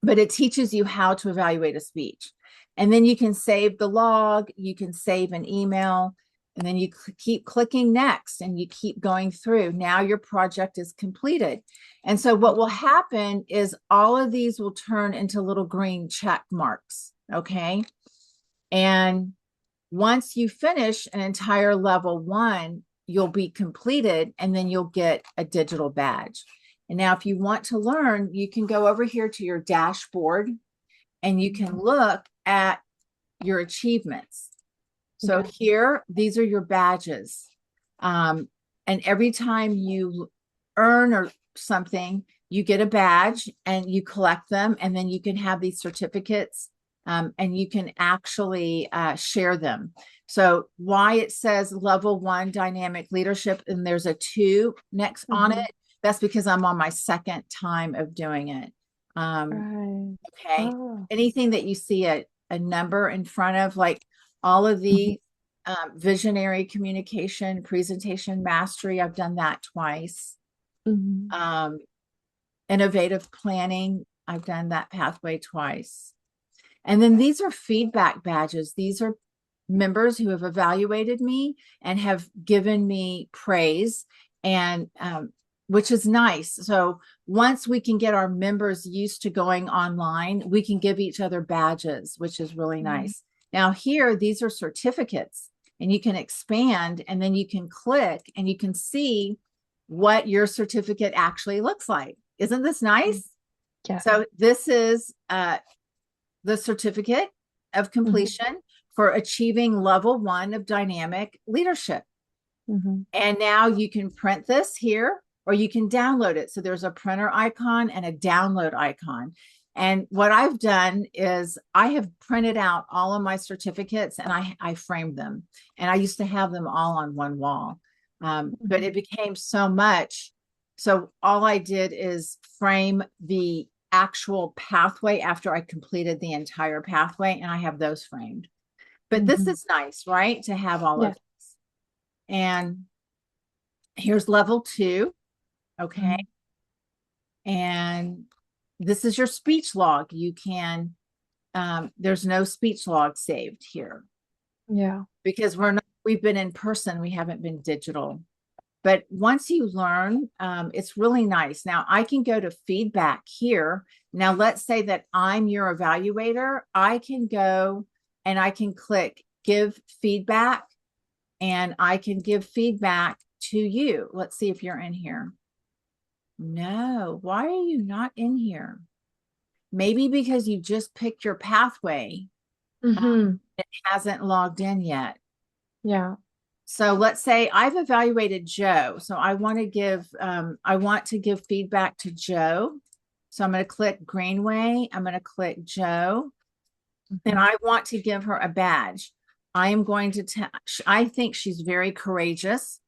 But it teaches you how to evaluate a speech. And then you can save the log, you can save an email, and then you keep clicking next and you keep going through. Now your project is completed. And so what will happen is all of these will turn into little green check marks. Okay. And once you finish an entire level one, you'll be completed and then you'll get a digital badge. And now, if you want to learn, you can go over here to your dashboard and you can look at your achievements. So yeah. here, these are your badges. And every time you earn or something, you get a badge and you collect them, and then you can have these certificates, and you can actually share them. So why it says level one dynamic leadership and there's a 2 next on Mhm. it, that's because I'm on my second time of doing it. Right. Okay. Oh. Anything that you see a number in front of, like all of Mhm, the visionary communication, presentation mastery, I've done that twice. mhm, Um, innovative planning, I've done that pathway twice. And then these are feedback badges. These are members who have evaluated me and have given me praise, and which is nice. So once we can get our members used to going online, we can give each other badges, which is really mhm, nice. Now here, these are certificates, and you can expand, and then you can click and you can see what your certificate actually looks like. Isn't this mhm. nice? Yeah. So this is the certificate of Mhm, completion for achieving level one of dynamic leadership. mhm, And now you can print this here or you can download it. So there's a printer icon and a download icon. And what I've done is I have printed out all of my certificates and I framed them. And I used to have them all on one wall. But mhm, it became so much. So all I did is frame the actual pathway after I completed the entire pathway, and I have those framed. But this mhm. is nice, right? To have all of Yeah. this. And here's level 2. Okay. Mhm. And this is your speech log. You can, there's no speech log saved here Yeah. because we've been in person, we haven't been digital. But once you learn, it's really nice. Now I can go to feedback here. Now, let's say that I'm your evaluator. I can go and I can click give feedback, and I can give feedback to you. Let's see if you're in here. No, why are you not in here? Maybe because you just picked your pathway. uh, Mhm. it hasn't logged in yet. Yeah. So let's say I've evaluated Joe. So I want to give feedback to Joe. So I'm going to click Greenway. I'm going to click Joe, and Mhm, I want to give her a badge. I am going to I think she's very courageous,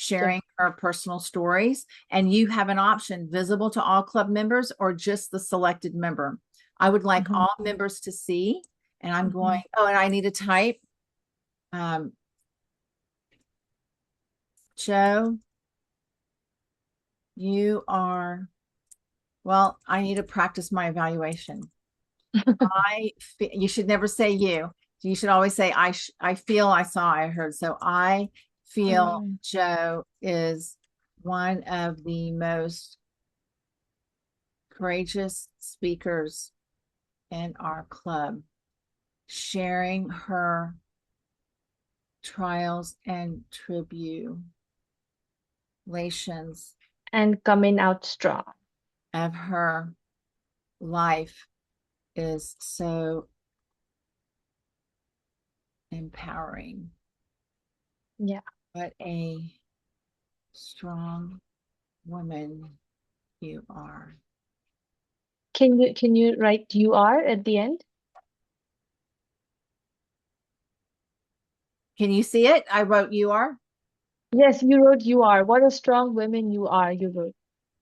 yeah. sharing her personal stories. And you have an option visible to all club members or just the selected member. I would like Mhm, all members to see. And I'm going, mhm, oh, and I need to type, um, Joe, you are, well, I need to practice my evaluation. You should never say you. You should always say I feel, I saw, I heard. So I feel Right. Joe is one of the most courageous speakers in our club, sharing her trials and tribulations And coming out strong. of her life is so empowering. Yeah. What a strong woman you are. Can you write you are at the end? Can you see it? I wrote you are. Yes, you wrote you are. What a strong woman you are, you wrote.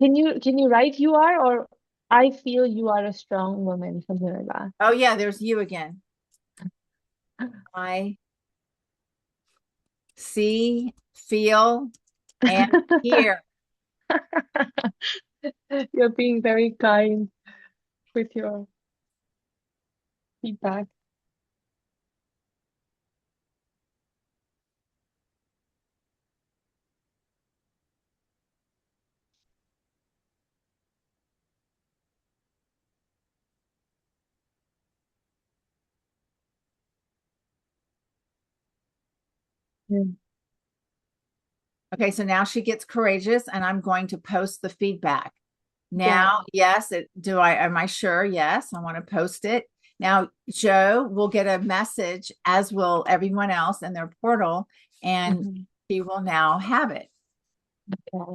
Can you write you are, or I feel you are a strong woman, something like that. Oh yeah, there's you again. I see, feel, and hear. You're being very kind with your feedback. Mm. Okay, so now she gets courageous, and I'm going to post the feedback. Yeah. Now, yes, am I sure? Yes, I want to post it. Now, Joe will get a message, as will everyone else in their portal, and Mhm. she will now have it. Yeah.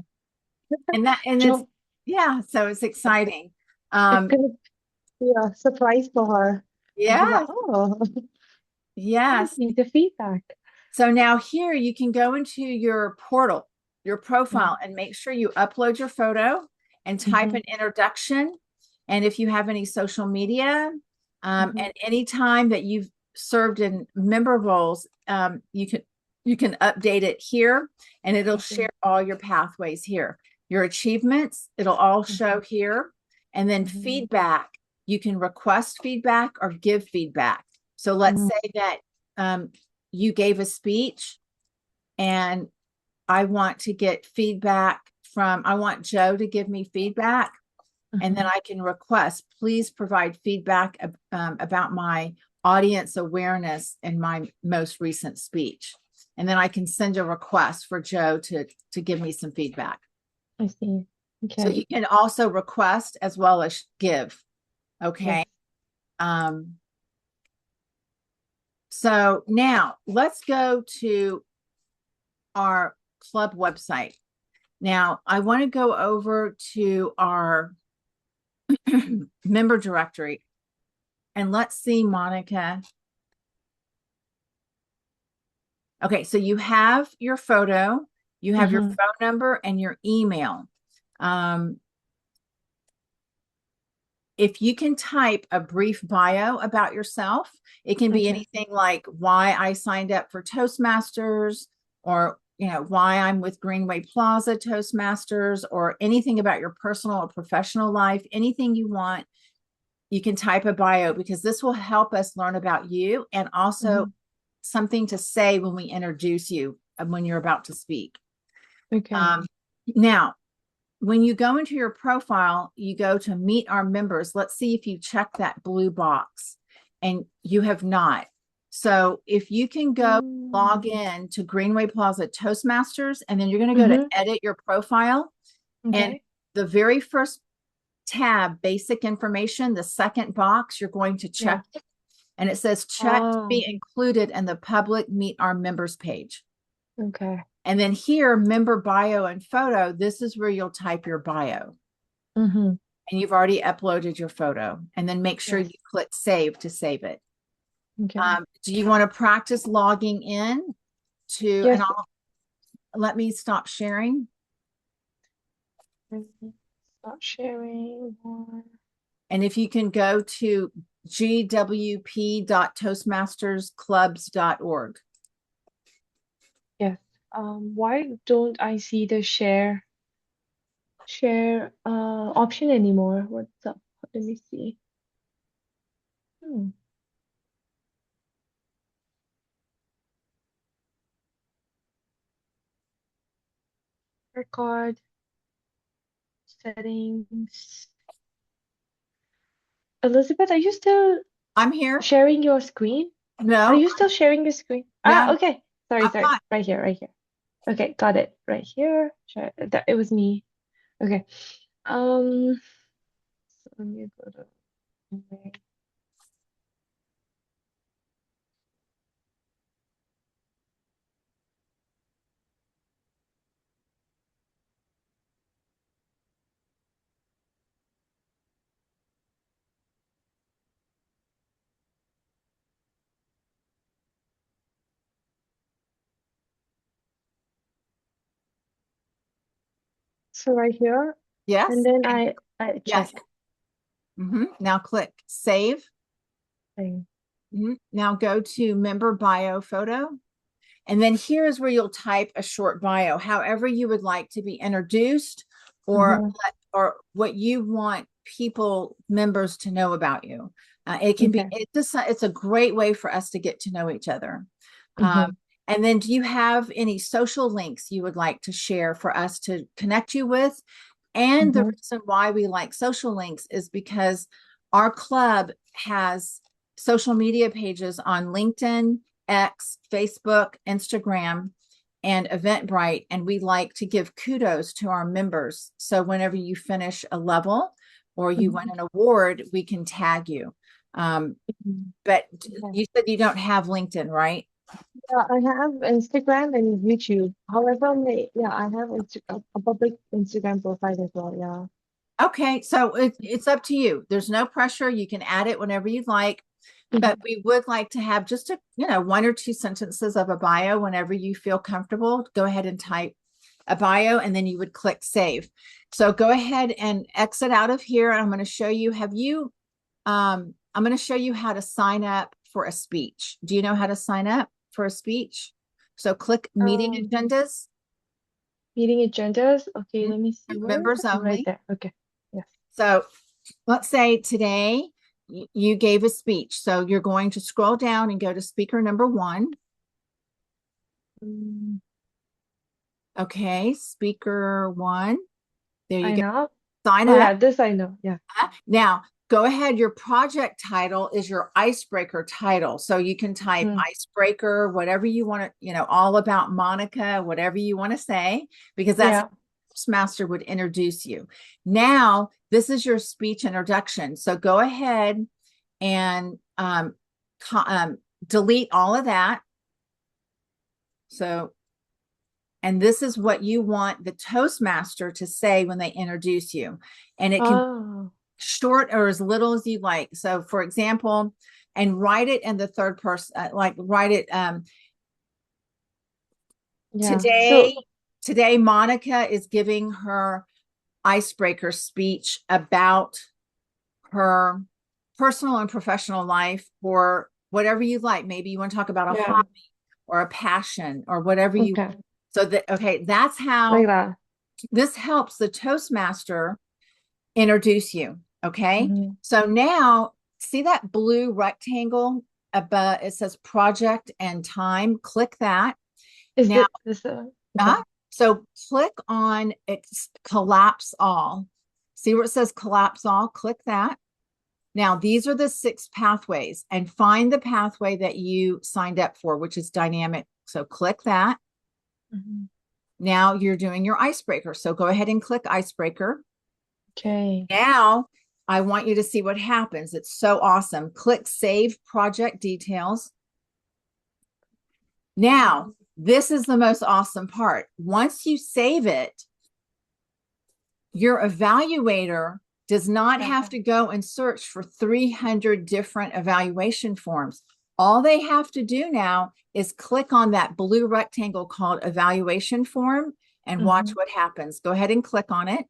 And it's Joe, yeah, so it's exciting. it's Um, gonna be a surprise for her. She'll be like, yes, oh, send yes. me the feedback. So now here you can go into your portal, your profile, Mhm. and make sure you upload your photo and type an Mhm. introduction. And if you have any social media, Mhm. and any time that you've served in member roles, you can update it here, and it'll Okay. share all your pathways here. Your achievements, it'll all show Mhm. here. And then Mhm. feedback, you can request feedback or give feedback. So let's Mhm. say that you gave a speech, and I want to get feedback I want Joe to give me feedback, and then Mhm. I can request, please provide feedback about my audience awareness in my most recent speech. And then I can send a request for Joe to give me some feedback. I see. So Okay. you can also request as well as give. Yes. Okay. Um, so now let's go to our club website. Now, I want to go over to our member directory, and let's see, Monica. Okay, so you have your photo, you have your Mhm. phone number, and your email. Um, if you can type a brief bio about yourself, it can be Okay. anything like why I signed up for Toastmasters, or why I'm with Greenway Plaza Toastmasters, or anything about your personal or professional life, anything you want. You can type a bio, because this will help us learn about you, and also Mhm. something to say when we introduce you and when you're about to speak. Okay. Um, Now, when you go into your profile, you go to meet our members. Let's see if you check that blue box, and you have not. So if you can go log Mm. in to Greenway Plaza Toastmasters, and then you're going to go to Mhm. edit your profile, and Okay. the very first tab, basic information, the second box, you're going to Yeah. check it, and it says check to Oh, be included in the public meet our members page. okay. And then here, member bio and photo, this is where you'll type your bio. Mhm. And you've already uploaded your photo. And then make sure Yes. you click save to save it. Okay. Do you want to practice logging in and Yes. let me stop sharing. Stop sharing more. And if you can go to gwp.toastmastersclubs.org. Yes. Why don't I see the share option anymore? What's up? Let me see. Hmm. Record settings. Elizabeth, are you still I'm here. sharing your screen? Are No, you still sharing your screen? yeah, Ah, okay. Sorry, I'm sorry. not. Right here, right here. Okay, got it. Right here. Share. That it was me. Okay. So let me go to So right here, and Yes. then And I yes. check. Now click save. Thing. Now go to member bio photo. And then here's where you'll type a short bio, however you would like to be introduced, or Mm-hmm. or what you want people, members, to know about you. It can be, Okay. it's a great way for us to get to know each other. Mm-hmm. And then do you have any social links you would like to share for us to connect you with? And the Mm-hmm. reason why we like social links is because our club has social media pages on LinkedIn, X, Facebook, Instagram, and Eventbrite. And we like to give kudos to our members. So whenever you finish a level or you win Mm-hmm. an award, we can tag you. Um, Mm-hmm. but Okay. you said you don't have LinkedIn, right? Yeah, I have Instagram and YouTube. However, yeah, I have a public Instagram profile as well. Yeah. Okay, so it's up to you. There's no pressure. You can add it whenever you'd like, but Mhm. we would like to have just one or two sentences of a bio whenever you feel comfortable. Go ahead and type a bio, and then you would click save. So go ahead and exit out of here. I'm going to show you, I'm going to show you how to sign up for a speech. Do you know how to sign up for a speech? So click meeting Um, agendas, Meeting agendas. Okay, let me see where is members it? Right only. there. Okay. Yes. So let's say today you gave a speech. So you're going to scroll down and go to speaker number 1. Mm, Okay, speaker 1. There you I go. know. Sign Oh up. yeah, this I know. Yeah. Now, go ahead. Your project title is your icebreaker title. So you can type Mm, icebreaker, whatever you want to, all about Monica, whatever you want to say, because that's how yeah. Toastmaster would introduce you. Now, this is your speech introduction. So go ahead and delete all of that. So, and this is what you want the Toastmaster to say when they introduce you. And it can Oh, short or as little as you like. So, for example, and write it in the third person, like write it yeah. today. So, Today, Monica is giving her icebreaker speech about her personal and professional life, or whatever you like. Maybe you want to talk about a yeah. hobby or a passion or whatever you. Okay. So that, okay, that's Like how that. this helps the Toastmaster introduce you. Okay. Mhm. So now see that blue rectangle above, it says project and time. Click that. Is Now, this okay. uh, so click on it's collapse all. See where it says collapse all? Click that. Now, these are the 6 pathways, and find the pathway that you signed up for, which is dynamic. So click that. Mhm. Now you're doing your icebreaker. So go ahead and click icebreaker. Okay. Now I want you to see what happens. It's so awesome. Click save project details. Now, this is the most awesome part. Once you save it, your evaluator does not have Okay. to go and search for 300 different evaluation forms. All they have to do now is click on that blue rectangle called evaluation form and watch Mhm. what happens. Go ahead and click on it.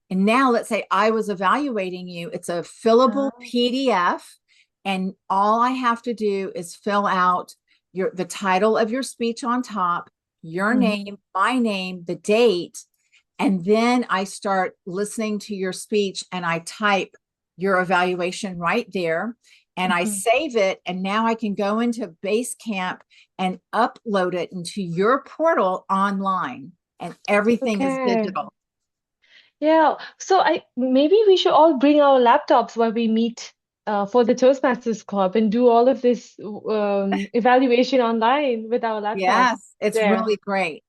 And now let's say I was evaluating you. It's a fillable Oh. PDF. And all I have to do is fill out the title of your speech on top, your Mhm. name, my name, the date. And then I start listening to your speech and I type your evaluation right there and I Mhm. save it. And now I can go into Basecamp and upload it into your portal online, and everything is Okay. digital. Yeah, so I maybe we should all bring our laptops while we meet for the Toastmasters Club and do all of this evaluation online with our laptops Yes, it's there. really great.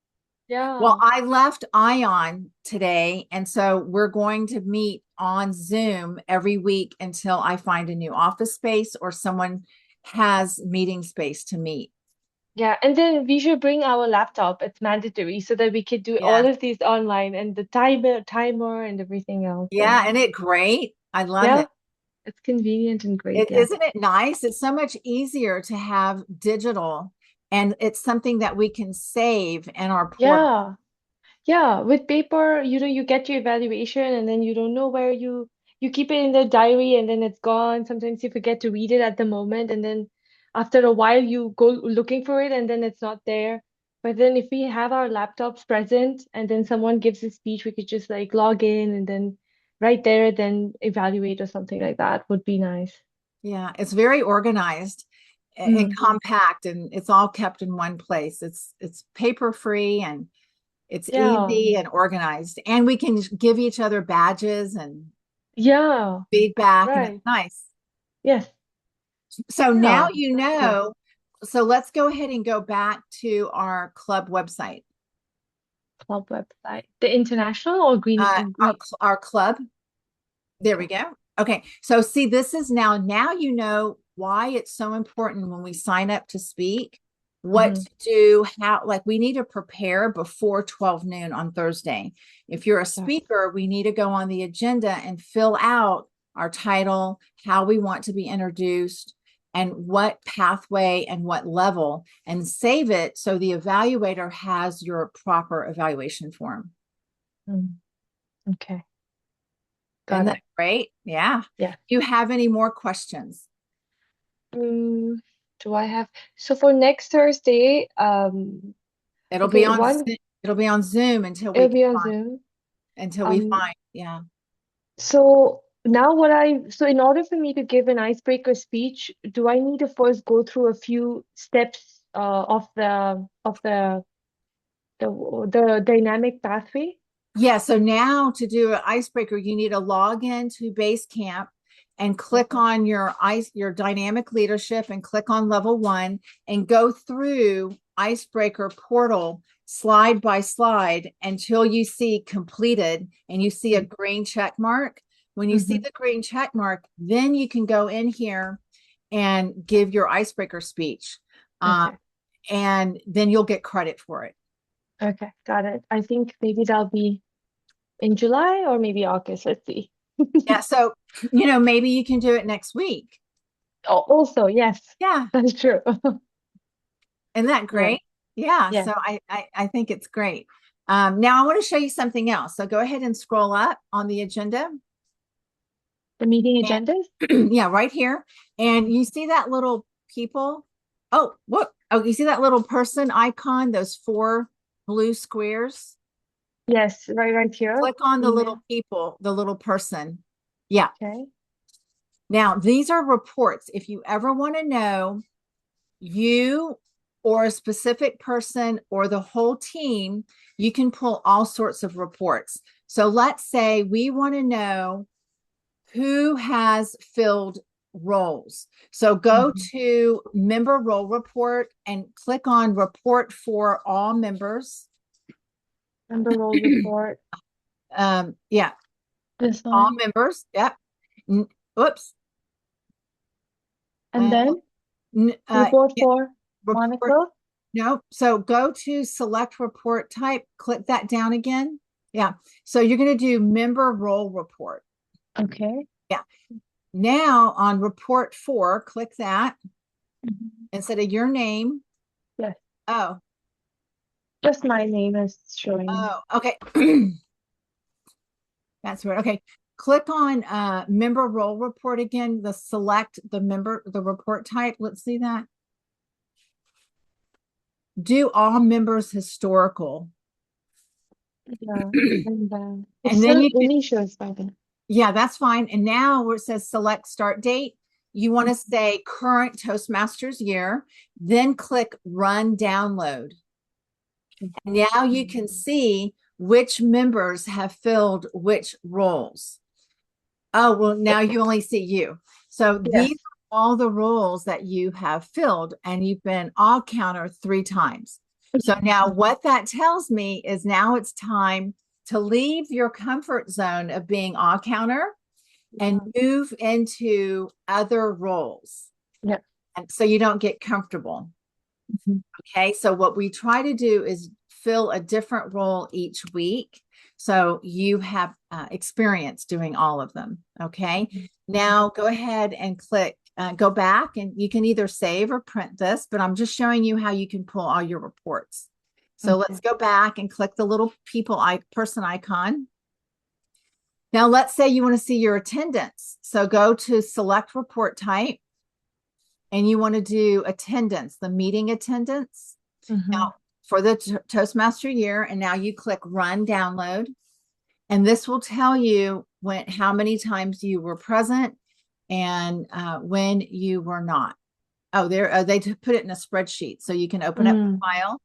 Well, Yeah. I left Ion today, and so we're going to meet on Zoom every week until I find a new office space or someone has meeting space to meet. Yeah, and then we should bring our laptop. It's mandatory so that we could do all Yes. of these online and the timer and everything else. Yeah, Yeah. and it great. I love Yeah, it. it's convenient and great. It Yeah. isn't it nice? It's so much easier to have digital, and it's something that we can save in our portal. Yeah. Yeah, with paper, you get your evaluation and then you don't know where you keep it in the diary and then it's gone. Sometimes you forget to read it at the moment and then after a while you go looking for it and then it's not there. But then if we have our laptops present and then someone gives a speech, we could just like log in and then right there then evaluate or something like that would be nice. Yeah, it's very organized and Mm. compact, and it's all kept in one place. It's paper free and it's Yeah. easy and organized. And we can give each other badges and Yeah. feedback, and it's Right. nice. Yes. So now Yeah. you That's cool. know. So let's go ahead and go back to our club website. Club website. The international or green? Our club. There we Okay. go. Okay. So see, this is now you know why it's so important when we sign up to speak, what Hmm. to do, how, like we need to prepare before 12 noon on Thursday. If you're a Yes. speaker, we need to go on the agenda and fill out our title, how we want to be introduced, and what pathway and what level, and save it so the evaluator has your proper evaluation form. Mm. Okay. Isn't Got that it. great? Yeah. Yeah. Do you have any more questions? Mm, do I have so for next Thursday, It'll be okay, on one it'll be on Zoom until we it'll can be on find Zoom. until we Um, find. Yeah. so now so in order for me to give an icebreaker speech, do I need to first go through a few steps of the dynamic pathway? Yeah. So now to do an icebreaker, you need to log into Basecamp and click Okay. on your dynamic leadership and click on level one and go through icebreaker portal slide by slide until you see completed and you see a green check mark. When you see Mm-hmm. the green check mark, then you can go in here and give your icebreaker speech. Uh, Okay. and then you'll get credit for it. Okay. Got it. I think maybe that'll be in July or maybe August. Let's see. Yeah. So, maybe you can do it next week. Oh, also, yes, Yeah. that's true. Isn't that Right. great? Yeah. Yeah. So I think it's great. Now I want to show you something else. So go ahead and scroll up on the agenda. The meeting And agendas? yeah, right here. And you see that little people? Oh, what? Oh, you see that little person icon, those four blue squares? Yes, right here. Click on the little Email. people, the little person. Yeah. Okay. Now, these are reports. If you ever want to know you or a specific person or the whole team, you can pull all sorts of reports. So let's say we want to know who has filled roles. So go Mhm. to member role report and click on report for all members. Member role report. Yeah, This all one. members. Yep. Oops. And Uh, then report yeah, for report. Monica. No. So go to select report type, click that down again. Yeah. So you're going to do member role report. Okay. Yeah. Now on report four, click that Mhm. instead of your name. Yes. Oh, Just my name is showing. okay. That's weird. Okay. Click on member role report again, select the report type. Let's see that. Do all members historical. Yeah. And then it And then still you can, only shows by then. yeah, that's fine. And now where it says select start date, you want to say current Toastmasters year, then click run download. Now you can see which members have filled which roles. Oh, well, now you only see you. So these Yes. are all the roles that you have filled, and you've been all counter 3 times. So now what that tells me is now it's time to leave your comfort zone of being all counter and Yeah. move into other roles. Yeah. And so you don't get comfortable. Mhm. Okay. So what we try to do is fill a different role each week. So you have experience doing all of them. Okay. Mhm. Now go ahead and go back, and you can either save or print this, but I'm just showing you how you can pull all your reports. So let's Okay. go back and click the little person icon. Now, let's say you want to see your attendance. So go to select report type and you want to do attendance, the meeting attendance. Mm-hmm. Now, for the Toastmaster year, and now you click run download. And this will tell you how many times you were present and when you were not. Oh, they put it in a spreadsheet. So you can open up the Mm. file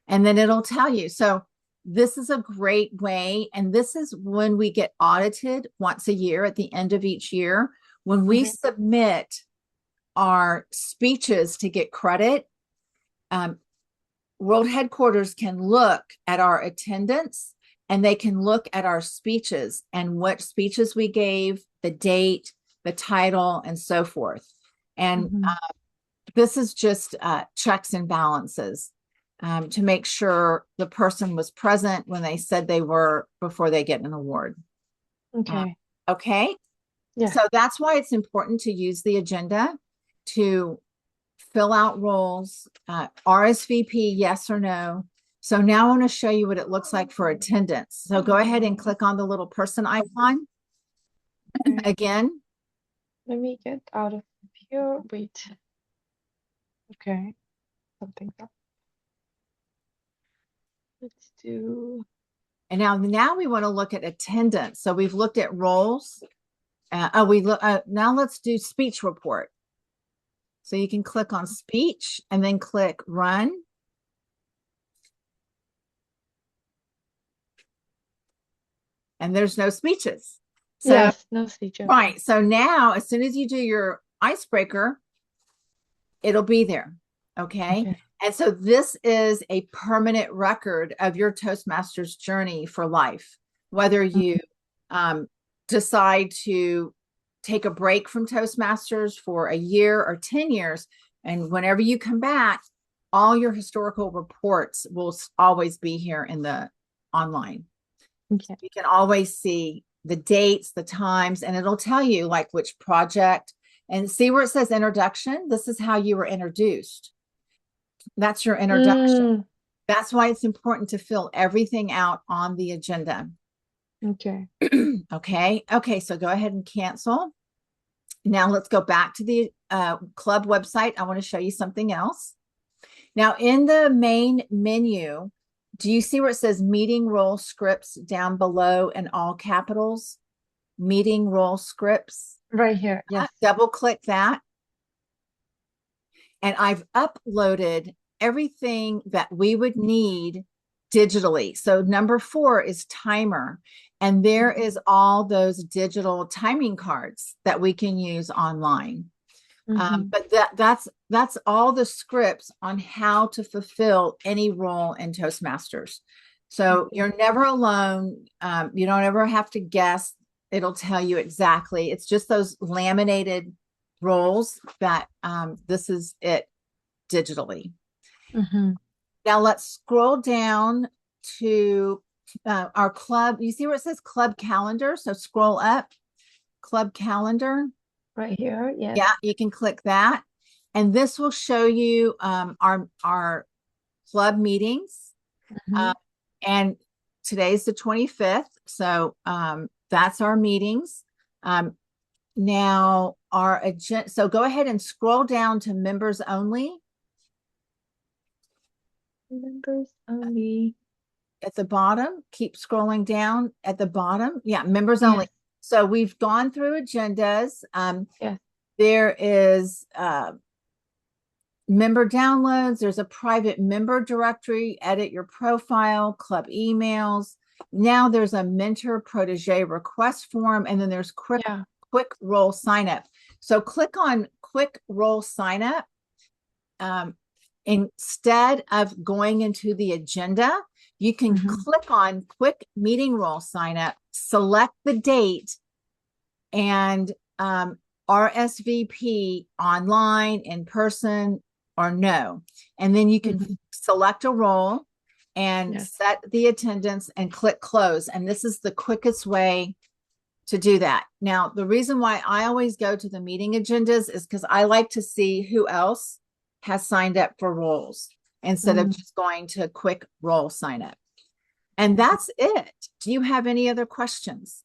and then it'll tell you. So this is a great way. And this is when we get audited once a year at the end of each year. When we Okay. submit our speeches to get credit, World Headquarters can look at our attendance and they can look at our speeches and what speeches we gave, the date, the title, and so forth. And Mm-hmm. this is just checks and balances to make sure the person was present when they said they were before they get an award. Okay. Okay. Yeah. So that's why it's important to use the agenda to fill out roles, RSVP, yes or no. So now I want to show you what it looks like for attendance. So go ahead and click on the little person icon Okay. again. Let me get out of here. Wait. Okay. Something's up. Let's do. And now we want to look at attendance. So we've looked at roles. Now let's do speech report. So you can click on speech and then click run. And there's no speeches. So, Yes, no speeches. right. So now, as soon as you do your icebreaker, it'll be there. Okay. Okay. And so this is a permanent record of your Toastmasters journey for life. Whether you decide to take a break from Toastmasters for a year or 10 years, and whenever you come back, all your historical reports will always be here in the online. Okay. You can always see the dates, the times, and it'll tell you like which project. And see where it says introduction? This is how you were introduced. That's your introduction. Mm. That's why it's important to fill everything out on the agenda. Okay. Okay. Okay. So go ahead and cancel. Now let's go back to the club website. I want to show you something else. Now in the main menu, do you see where it says meeting role scripts down below in all capitals? Meeting role scripts. Right here. Yes. Double click that. And I've uploaded everything that we would need digitally. So number 4 is timer. And there is all those digital timing cards that we can use online. But that's all the scripts on how to fulfill any role in Toastmasters. So you're never alone. You don't ever have to guess. It'll tell you exactly. It's just those laminated roles that this is it digitally. Now let's scroll down to our club. You see where it says club calendar? So scroll up, club calendar. Right here. Yes. Yeah, you can click that. And this will show you our club meetings. And today's the 25th. So that's our meetings. Now our agenda. So go ahead and scroll down to members only. Members only. At the bottom, keep scrolling down at the bottom. Yeah, members Yes. only. So we've gone through agendas. Yes. There is member downloads. There's a private member directory, edit your profile, club emails. Now there's a mentor protege request form, and then there's quick role sign up. So click on quick role sign up. Instead of going into the agenda, you can click on quick meeting role sign up, select the date, and RSVP online, in person, or no. And then you can select a role and set the attendance and click close. And this is the quickest way to do that. Now, the reason why I always go to the meeting agendas is because I like to see who else has signed up for roles instead of Mm. just going to a quick role sign up. And that's it. Do you have any other questions?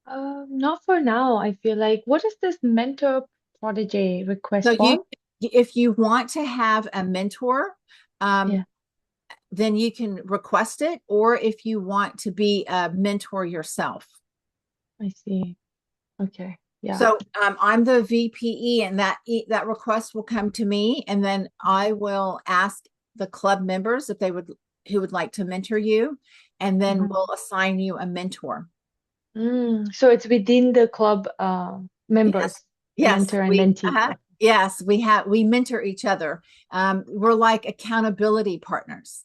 Not for now, I feel like. What is this mentor protege So request form? if you want to have a mentor, Yeah, then you can request it, or if you want to be a mentor yourself. I see. Okay. Yeah. So I'm the VPE, and that request will come to me, and then I will ask the club members if they would who would like to mentor you, and then Mhm. we'll assign you a mentor. So it's within the club Yes, members, yes, mentor and mentee. yes, we mentor each other. We're like accountability partners,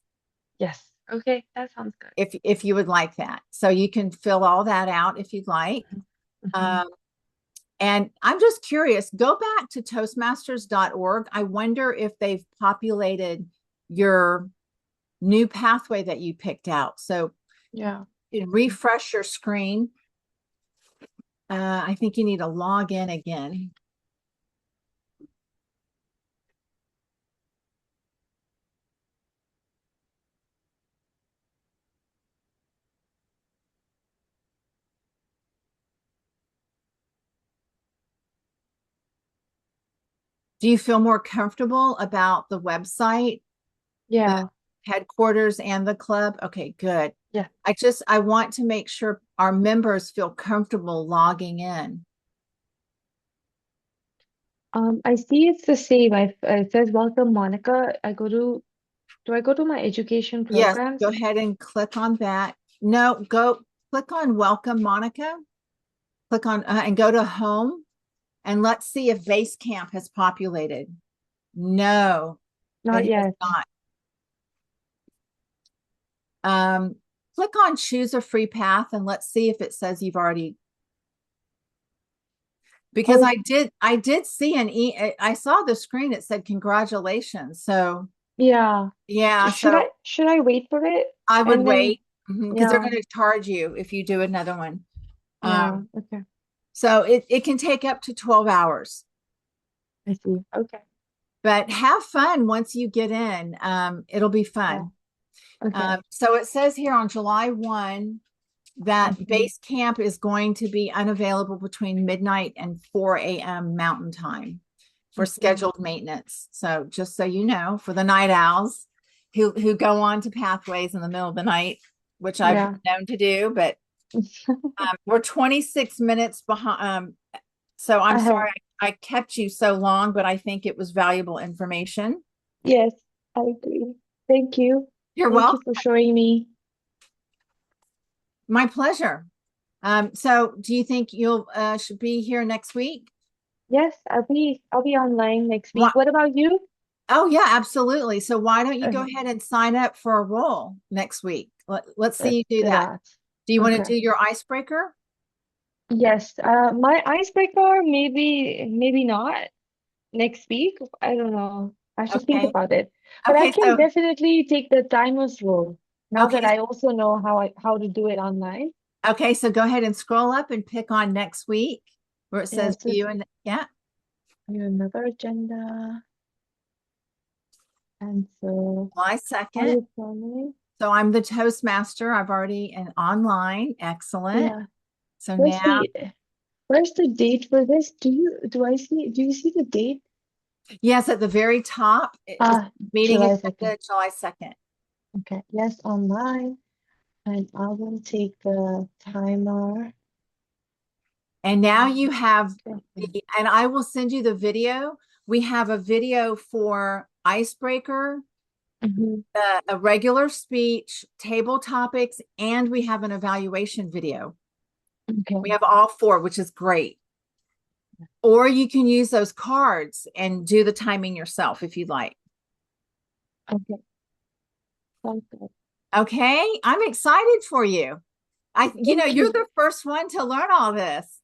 Yes. Okay, that sounds good. if you would like that. So you can fill all that out if you'd like. Mhm. Um, And I'm just curious, go back to toastmasters.org. I wonder if they've populated your new pathway that you picked out. So Yeah. refresh your screen. I think you need to log in again. Do you feel more comfortable about the website, the Yeah. headquarters, and the club? Okay, good. Yeah. I want to make sure our members feel comfortable logging in. I see it's the same. It says welcome, Monica. Do I go to my education Yes, programs? go ahead and click on that. No, go click on welcome, Monica. Click on and go to home, and let's see if Basecamp has populated. No, Not it has yet. not. Um, Click on choose a free path, and let's see if it says you've already, because Oh, I did see I saw the screen, it said congratulations. So yeah. yeah, so Should I wait for it? I would And then wait because they're yeah, going to charge you if you do another one. yeah. Um, Okay. so it can take up to 12 hours. I see. Okay. But have fun once you get in. It'll be Yeah. fun. Okay. So it says here on July 1 that Mhm. base camp is going to be unavailable between midnight and 4 a.m. Mountain Time for Mhm. scheduled maintenance. So just so you know, for the night owls who go on to pathways in the middle of the night, which I've Yeah. known to do, but we're 26 minutes behind. So I'm I have. sorry I kept you so long, but I think it was valuable information. Yes, I agree. Thank you. You're Thank you welcome. for showing me. My pleasure. So do you think you'll should be here next week? Yes, I'll be online next week. What? What about you? Oh yeah, absolutely. So why don't you go Okay, ahead and sign up for a role next week? Let's see let's you do do that. that. Do you want to Okay. do your icebreaker? Yes, my icebreaker, maybe not next week. I don't know. I should think Okay. about it. But I Okay. can definitely take the timer's role now that Okay. I also know how to do it online. Okay. So go ahead and scroll up and pick on next week where it Yeah, says so view, and yeah. another agenda. And so July are 2nd. you planning? So I'm the Toastmaster. I've already and online. Excellent. Yeah. So Where's now, the where's the date for this? Do you see the date? yes, at the very top, this meeting July 2nd. agenda, July 2nd. Okay. Yes, online. And I will take the timer. And now you have Okay. and I will send you the video. We have a video for icebreaker, Mhm. a regular speech, table topics, and we have an evaluation video. We Okay. have all four, which is great. Or you can use those cards and do the timing yourself if you'd like. Okay. Sounds good. Okay, I'm excited for you. Thank You're you. the first one to learn all this.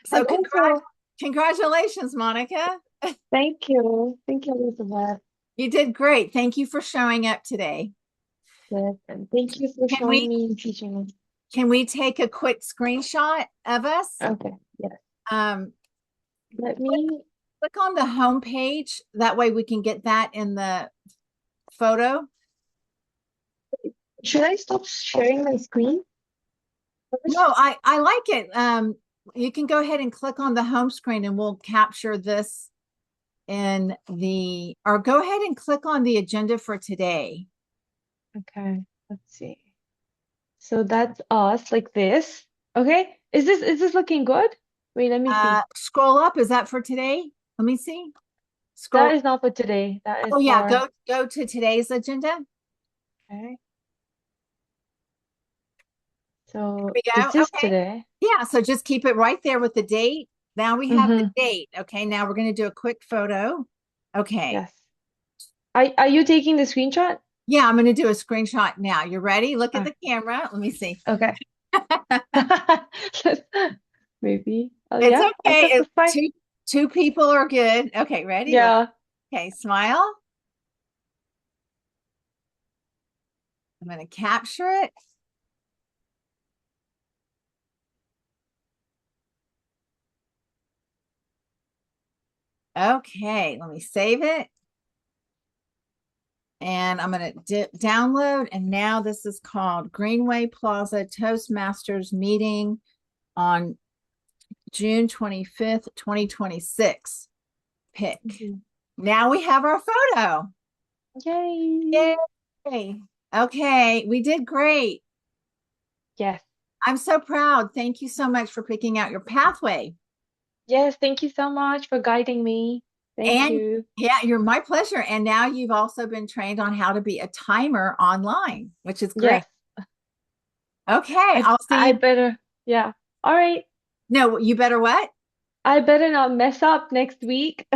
So And also, congratulations, Monica. thank you. Thank you, Elizabeth. You did great. Thank you for showing up today. Yes, and thank you for Can showing we me and teaching me. can we take a quick screenshot of us? Okay. Yes. Um, Let me. Click on the home page. That way we can get that in the photo. Should I stop sharing my screen No, first? I like it. You can go ahead and click on the home screen and we'll capture this in the, or go ahead and click on the agenda for today. Okay, let's see. So that's us like this. Okay. Is this looking good? Wait, let me see. Scroll up. Is that for today? Let me see. That Scroll. is not for today. That is Oh yeah, for go to today's agenda. okay. So We go. this is Okay. today. Yeah, so just keep it right there with the date. Now we have the Mm-hmm. date. Okay, now we're going to do a quick photo. Okay. Yes. Are you taking the screenshot? Yeah, I'm going to do a screenshot now. You ready? Look at Ah, the camera. Let me see. okay. Maybe. Oh It's yeah, I okay. guess it's fine. Two people are good. Okay, ready? Look. Yeah. Okay, smile. I'm going to capture it. Okay, let me save it. And I'm going to download. And now this is called Greenway Plaza Toastmasters meeting on June 25th, 2026. Pick. Mhm. Now we have our photo. Yay. Yay. Okay, we did great. Yes. I'm so proud. Thank you so much for picking out your pathway. Yes, thank you so much for guiding me. Thank And you. yeah, you're my pleasure. And now you've also been trained on how to be a timer online, which is great. Yes. Okay, I I'll see I you. better, yeah. All right. No, you better what? I better not mess up next week.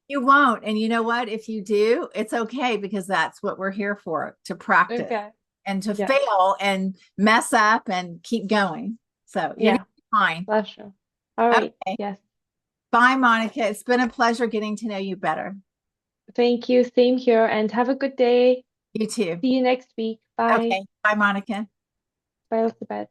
You won't. And you know what? If you do, it's okay because that's what we're here for, to practice Okay. and to Yes. fail and mess up and keep going. So you're gonna Yeah, be fine. that's true. All right. Okay. Yes. Bye, Monica. It's been a pleasure getting to know you better. Thank you. Same here. And have a good day. You too. See you next week. Bye. Okay. Bye, Monica. Bye, Elizabeth.